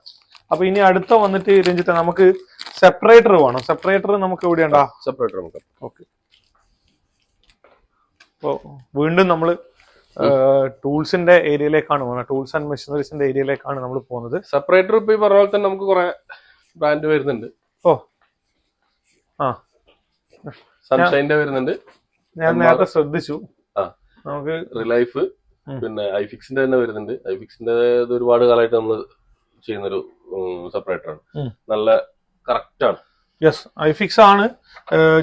അപ്പൊ ഇനി അടുത്ത വന്നിട്ട് രഞ്ജിത്ത് നമുക്ക് സെപ്പറേറ്റർ വേണം. സെപ്പറേറ്റർ നമുക്ക് ഇവിടെ ഉണ്ടാ സെപ്പറേറ്റർ നമുക്ക്. ഓക്കെ, അപ്പോ വീണ്ടും നമ്മള് ടൂൾസിന്റെ ഏരിയയിലേക്കാണ് പോകുന്നത്. ടൂൾസ് ആൻഡ് മെഷീനറീസിന്റെ ഏരിയയിലേക്കാണ് നമ്മൾ പോകുന്നത്. സെപ്പറേറ്റർ ഇപ്പൊ ഈ പറഞ്ഞ പോലെ തന്നെ നമുക്ക് കുറെ ബ്രാൻഡ് വരുന്നുണ്ട്. സൺഷൈന്റെ വരുന്നുണ്ട്. ഞാൻ നേരത്തെ ശ്രദ്ധിച്ചു. നമുക്ക് റിലൈഫ്, പിന്നെ ഐഫിക്സിന്റെ തന്നെ വരുന്നുണ്ട്. ഐഫിക്സിന്റെ ഒരുപാട് കാലമായിട്ട് നമ്മൾ ചെയ്യുന്നൊരു സെപ്പറേറ്റർ ആണ്. നല്ല കറക്റ്റ് ആണ്. യെസ്, ഐഫിക്സ് ആണ്.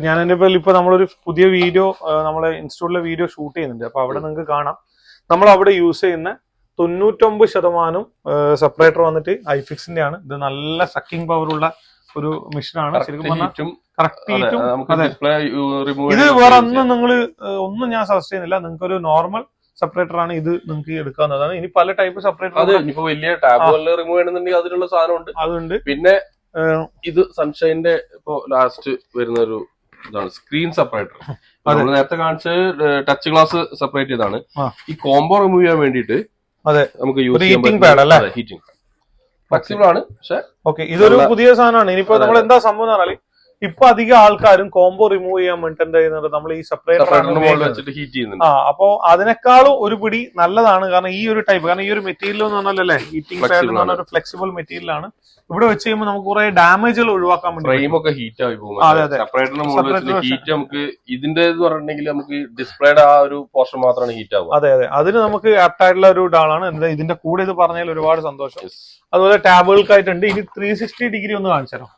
ഞാൻ എന്റെ പേരിൽ ഇപ്പൊ നമ്മളൊരു പുതിയ വീഡിയോ നമ്മളെ ഇൻസ്റ്റിറ്റ്യൂട്ടിലെ വീഡിയോ ഷൂട്ട് ചെയ്യുന്നുണ്ട്. അപ്പൊ അവിടെ നിങ്ങൾക്ക് കാണാം നമ്മൾ അവിടെ യൂസ് ചെയ്യുന്ന 99% സെപ്പറേറ്റർ വന്നിട്ട് ഐഫിക്സിന്റെ ആണ്. ഇത് നല്ല സക്കിംഗ് പവർ ഉള്ള ഒരു മെഷീനാണ്. ശരിക്കും പറഞ്ഞാൽ കറക്റ്റ് ഹീറ്റും. അതെ, ഇത് വേറെ ഒന്നും ഞാൻ സജസ്റ്റ് ചെയ്യുന്നില്ല. നിങ്ങൾക്ക് ഒരു നോർമൽ സെപ്പറേറ്റർ ആണ് ഇത് നിങ്ങൾക്ക് എടുക്കാവുന്നതാണ്. ഇനി പല ടൈപ്പ് സെപ്പറേറ്റർ അതെ ഇനിയിപ്പോ വലിയ ടാബുകളിൽ റിമൂവ് ചെയ്യണമെന്നുണ്ടെങ്കിൽ അതിനുള്ള സാധനമുണ്ട്. അതുണ്ട്. പിന്നെ ഇത് സൺഷൈന്റെ ഇപ്പൊ ലാസ്റ്റ് വരുന്ന ഒരു ഇതാണ് സ്ക്രീൻ സെപ്പറേറ്റർ. നമ്മൾ നേരത്തെ കാണിച്ച ടച്ച് ഗ്ലാസ് സെപ്പറേറ്റ് ചെയ്താണ്. ഈ കോംബോ റിമൂവ് ചെയ്യാൻ വേണ്ടിയിട്ട് നമുക്ക് യൂസ് ചെയ്യാൻ ഹീറ്റിംഗ് ഫ്ലെക്സിബിൾ ആണ്. പക്ഷെ ഓക്കെ ഇതൊരു പുതിയ സാധനമാണ്. ഇനിയിപ്പോ നമ്മൾ എന്താ സംഭവം എന്ന് പറഞ്ഞാൽ ഇപ്പൊ അധികം ആൾക്കാരും കോംബോ റിമൂവ് ചെയ്യാൻ വേണ്ടിട്ട് എന്താ ചെയ്യുന്നത്, നമ്മൾ ഈ സെപ്പറേറ്റർ അപ്പൊ അതിനേക്കാളും ഒരു പിടി നല്ലതാണ്. കാരണം ഈ ഒരു ടൈപ്പ്, കാരണം ഈ ഒരു മെറ്റീരിയൽ എന്ന് പറഞ്ഞാലല്ലേ ഹീറ്റിംഗ് പാഡ് എന്ന് പറഞ്ഞ ഒരു ഫ്ലെക്സിബിൾ മെറ്റീരിയൽ ആണ്. ഇവിടെ വെച്ച് കഴിയുമ്പോൾ നമുക്ക് കുറെ ഡാമേജുകൾ ഒഴിവാക്കാൻ വേണ്ടി ഫ്രെയിമൊക്കെ ഹീറ്റ് ആയി പോകും. സെപ്പറേറ്ററിന് ഹീറ്റ് നമുക്ക് ഇതിന്റെ പറഞ്ഞിട്ടുണ്ടെങ്കിൽ നമുക്ക് ഡിസ്പ്ലേയുടെ ആ ഒരു പോർഷൻ മാത്രമാണ് ഹീറ്റ് ആവുക. അതെ അതിന് നമുക്ക് ആപ്റ്റായിട്ടുള്ള ഒരു ഇതാണ്. എന്താ ഇതിന്റെ കൂടെ ഇത് പറഞ്ഞാൽ ഒരുപാട് സന്തോഷം. അതുപോലെ ടാബുകൾക്കായിട്ടുണ്ട്. ഇനി 360 ഡിഗ്രി ഒന്ന് കാണിച്ചു തരാം.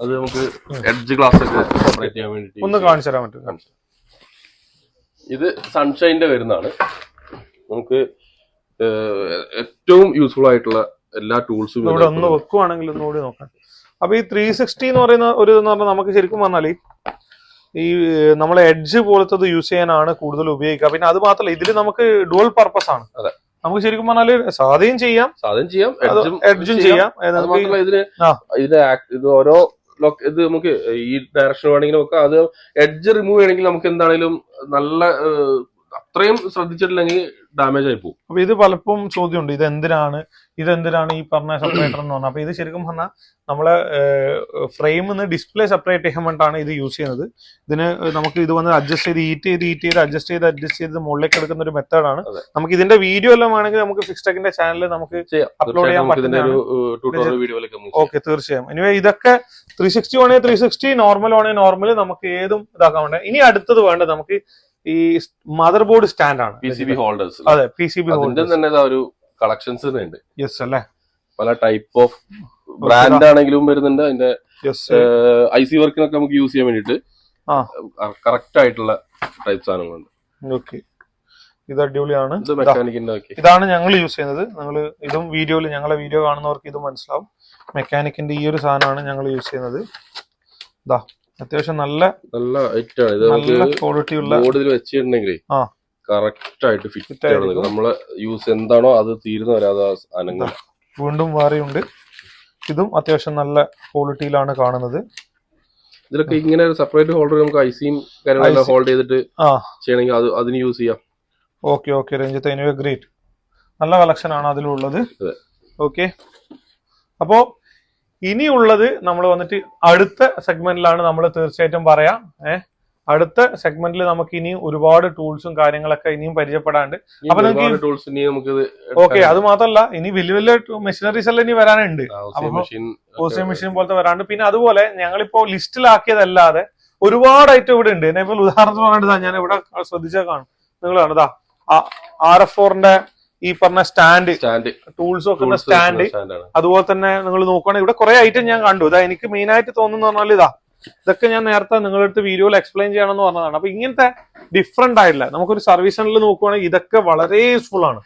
അത് നമുക്ക് എഡ്ജ് ഗ്ലാസ് ഒക്കെ സെപ്പറേറ്റ് ചെയ്യാൻ വേണ്ടി ഒന്ന് കാണിച്ചു തരാൻ പറ്റും. ഇത് സൺഷൈന്റെ വരുന്നതാണ്. നമുക്ക് ഏറ്റവും യൂസ്ഫുൾ ആയിട്ടുള്ള എല്ലാ ടൂൾസും ഇവിടെ ഒന്ന് വെക്കുവാണെങ്കിൽ ഒന്നുകൂടി നോക്കാം. അപ്പൊ ഈ 360 എന്ന് പറയുന്ന ഒരു എന്ന് പറഞ്ഞാൽ നമുക്ക് ശരിക്കും പറഞ്ഞാൽ ഈ നമ്മളെ എഡ്ജ് പോലത്തത് യൂസ് ചെയ്യാനാണ് കൂടുതൽ ഉപയോഗിക്കുക. പിന്നെ അത് മാത്രമല്ല ഇതിൽ നമുക്ക് ഡുവൽ പർപ്പസ് ആണ്. നമുക്ക് ശരിക്കും പറഞ്ഞാല് സാധ്യം ചെയ്യാം, എഡ്ജും ചെയ്യാം. ഇത് ഓരോ ഇത് നമുക്ക് ഈ ഡയറക്ഷൻ വേണമെങ്കിൽ നമുക്ക് അത് എഡ്ജ് റിമൂവ് ചെയ്യണമെങ്കിൽ നമുക്ക് എന്താണെങ്കിലും നല്ല അത്രയും ശ്രദ്ധിച്ചിട്ടില്ലെങ്കിൽ ഡാമേജ് ആയി പോകും. അപ്പൊ ഇത് പലപ്പോഴും ചോദ്യമുണ്ട്, ഇതെന്തിനാണ് ഈ പറഞ്ഞ സെപ്പറേറ്റർ എന്ന് പറഞ്ഞാൽ. അപ്പൊ ഇത് ശരിക്കും പറഞ്ഞാൽ നമ്മളെ ഫ്രെയിമിന്ന് ഡിസ്പ്ലേ സെപ്പറേറ്റ് ചെയ്യാൻ വേണ്ടിയിട്ടാണ് ഇത് യൂസ് ചെയ്യുന്നത്. ഇതിന് നമുക്ക് ഇത് വന്ന് അഡ്ജസ്റ്റ് ചെയ്ത് അഡ്ജസ്റ്റ് ചെയ്ത് മുകളിലേക്ക് എടുക്കുന്ന ഒരു മെത്തേഡാണ്. നമുക്ക് ഇതിന്റെ വീഡിയോ എല്ലാം വേണമെങ്കിൽ നമുക്ക് ഫിക്സ്റ്റെക്കിന്റെ ചാനലിൽ നമുക്ക് അപ്ലോഡ് ചെയ്യാൻ പറ്റും. ഓക്കെ തീർച്ചയായും. ഇനി ഇതൊക്കെ 360 ആണെങ്കിൽ 360, നോർമൽ ആണെങ്കിൽ നോർമൽ, നമുക്ക് ഏതും ഇതാക്കാൻ വേണ്ട. ഇനി അടുത്തത് വേണ്ടത് നമുക്ക് ഈ മദർ ബോർഡ് സ്റ്റാൻഡ് ആണ്. PCB holders. അതെ PCB ഹോൾഡേഴ്സ് തന്നെ ഒരു കളക്ഷൻസ് ഉണ്ട്. യെസ് അല്ലേ, പല ടൈപ്പ് ഓഫ് ബ്രാൻഡ് ആണെങ്കിലും വരുന്നുണ്ട്. അതിന്റെ IC വർക്കിനൊക്കെ നമുക്ക് യൂസ് ചെയ്യാൻ വേണ്ടിട്ട് കറക്റ്റ് ആയിട്ടുള്ള ടൈപ്പ് സാധനങ്ങളുണ്ട്. ഓക്കെ ഇത് അടിപൊളിയാണ്. ഇത് മെക്കാനിക്കിന്റെ ഇതാണ് ഞങ്ങൾ യൂസ് ചെയ്യുന്നത്. ഞങ്ങൾ ഇതും വീഡിയോയിൽ ഞങ്ങളെ വീഡിയോ കാണുന്നവർക്ക് ഇത് മനസ്സിലാവും. മെക്കാനിക്കിന്റെ ഈ ഒരു സാധനമാണ് ഞങ്ങൾ യൂസ് ചെയ്യുന്നത്. ഇതാ അത്യാവശ്യം നല്ല ക്വാളിറ്റി ഉള്ള ബോർഡിൽ വെച്ചിട്ടുണ്ടെങ്കിൽ കറക്റ്റ് ആയിട്ട് ഫിറ്റ് ആണ്. നമ്മളെ യൂസ് എന്താണോ അത് തീരുന്ന വരാതെ അനങ്ങ. വീണ്ടും വേറെയുണ്ട്. ഇതും അത്യാവശ്യം നല്ല ക്വാളിറ്റിയിലാണ് കാണുന്നത്. ഇതിലൊക്കെ ഇങ്ങനെ ഒരു സെപ്പറേറ്റ് ഹോൾഡർ നമുക്ക് ഐസിയും കാര്യങ്ങളെല്ലാം ഹോൾഡ് ചെയ്തിട്ട് ചെയ്യണമെങ്കിൽ അത് അതിന് യൂസ് ചെയ്യാം. ഓക്കെ രഞ്ജിത്ത്, എനിവേ ഗ്രേറ്റ്, നല്ല കളക്ഷൻ ആണ് അതിലുള്ളത്. ഓക്കെ അപ്പോ ഇനിയുള്ളത് നമ്മൾ വന്നിട്ട് അടുത്ത സെഗ്മെന്റിലാണ് നമ്മൾ തീർച്ചയായിട്ടും പറയാം. അടുത്ത സെഗ്മെന്റിൽ നമുക്ക് ഇനിയും ഒരുപാട് ടൂൾസും കാര്യങ്ങളൊക്കെ ഇനിയും പരിചയപ്പെടാണ്ട്. അപ്പൊ നിങ്ങൾക്ക് ഓക്കെ അത് മാത്രമല്ല ഇനി വലിയ വലിയ മെഷീനറീസ് എല്ലാം ഇനി വരാനുണ്ട്. ഓസിയം മെഷീൻ പോലത്തെ വരാണ്ട്. പിന്നെ അതുപോലെ ഞങ്ങളിപ്പോ ലിസ്റ്റിലാക്കിയതല്ലാതെ ഒരുപാട് ഐറ്റം ഇവിടെ ഉണ്ട്. എന്നെ ഇപ്പോൾ ഉദാഹരണത്തിന് പറഞ്ഞിട്ട് ഞാൻ ഇവിടെ ശ്രദ്ധിച്ചാൽ കാണും, നിങ്ങൾ കാണുതാ RF4ന്റെ ഈ പറഞ്ഞ സ്റ്റാൻഡ്, ടൂൾസ് വെക്കുന്ന സ്റ്റാൻഡ്. അതുപോലെ തന്നെ നിങ്ങൾ നോക്കുകയാണെങ്കിൽ ഇവിടെ കുറെ ഐറ്റം ഞാൻ കണ്ടു. ഇതാ എനിക്ക് മെയിൻ ആയിട്ട് തോന്നുന്നു പറഞ്ഞാൽ ഇതൊക്കെ ഞാൻ നേരത്തെ നിങ്ങളുടെ അടുത്ത് വീഡിയോയിൽ എക്സ്പ്ലെയിൻ ചെയ്യണമെന്ന് പറഞ്ഞതാണ്. അപ്പൊ ഇങ്ങനത്തെ ഡിഫറെന്റ് ആയിട്ടില്ല നമുക്കൊരു സർവീസ് സെന്ററിൽ നോക്കുവാണെങ്കിൽ ഇതൊക്കെ വളരെ യൂസ്ഫുൾ ആണ്.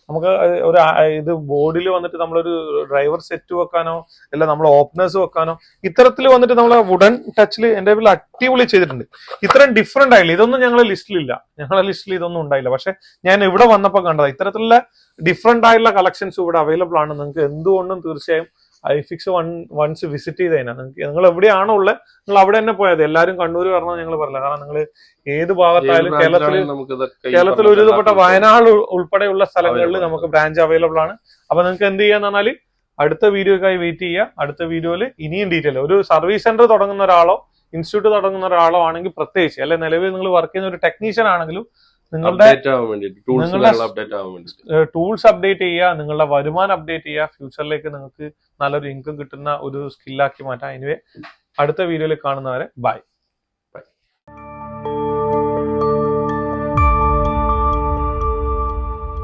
നമുക്ക് ഒരു ഇത് ബോർഡിൽ വന്നിട്ട് നമ്മളൊരു ഡ്രൈവർ സെറ്റ് വെക്കാനോ അല്ല നമ്മൾ ഓപ്പണേഴ്സ് വെക്കാനോ ഇത്തരത്തിൽ വന്നിട്ട് നമ്മളെ വുഡൻ ടച്ചിൽ എന്റെ പേരിൽ അടിപൊളി ചെയ്തിട്ടുണ്ട്. ഇത്രയും ഡിഫറെന്റ് ആയില്ല. ഇതൊന്നും ഞങ്ങളെ ലിസ്റ്റിലില്ല, ഞങ്ങളുടെ ലിസ്റ്റിൽ ഇതൊന്നും ഉണ്ടായില്ല. പക്ഷെ ഞാൻ ഇവിടെ വന്നപ്പോൾ കണ്ടതാ ഇത്തരത്തിലുള്ള ഡിഫറെന്റ് ആയിട്ടുള്ള കളക്ഷൻസ് ഇവിടെ അവൈലബിൾ ആണ്. നിങ്ങൾക്ക് എന്തുകൊണ്ടും തീർച്ചയായും ഐഫിക്സ് വൺസ് വിസിറ്റ് ചെയ്ത് കഴിഞ്ഞാൽ നിങ്ങൾ എവിടെയാണോ ഉള്ളത് നിങ്ങൾ അവിടെ തന്നെ പോയത്. എല്ലാവരും കണ്ണൂർ വരണം ഞങ്ങൾ പറഞ്ഞില്ല. കാരണം നിങ്ങൾ ഏത് ഭാഗത്തായാലും കേരളത്തിൽ ഒരുവിധപ്പെട്ട വയനാട് ഉൾപ്പെടെയുള്ള സ്ഥലങ്ങളിൽ നമുക്ക് ബ്രാഞ്ച് അവൈലബിൾ ആണ്. അപ്പൊ നിങ്ങൾക്ക് എന്ത് ചെയ്യാന്ന് പറഞ്ഞാൽ അടുത്ത വീഡിയോക്കായി വെയിറ്റ് ചെയ്യുക. അടുത്ത വീഡിയോയിൽ ഇനിയും ഡീറ്റെയിൽ ഒരു സർവീസ് സെന്റർ തുടങ്ങുന്ന ഒരാളോ ഇൻസ്റ്റിറ്റ്യൂട്ട് തുടങ്ങുന്ന ഒരാളോ ആണെങ്കിൽ പ്രത്യേകിച്ച്, അല്ലെ നിലവിൽ നിങ്ങൾ വർക്ക് ചെയ്യുന്ന ഒരു ടെക്നീഷ്യൻ ആണെങ്കിലും നിങ്ങളുടെ ടൂൾസ് അപ്ഡേറ്റ് ചെയ്യുക, നിങ്ങളുടെ വരുമാനം അപ്ഡേറ്റ് ചെയ്യുക, ഫ്യൂച്ചറിലേക്ക് നിങ്ങൾക്ക് നല്ലൊരു ഇൻകം കിട്ടുന്ന ഒരു സ്കില്ലാക്കി മാറ്റാം. എനിവേ അടുത്ത വീഡിയോയിൽ കാണുന്നവരെ ബൈ.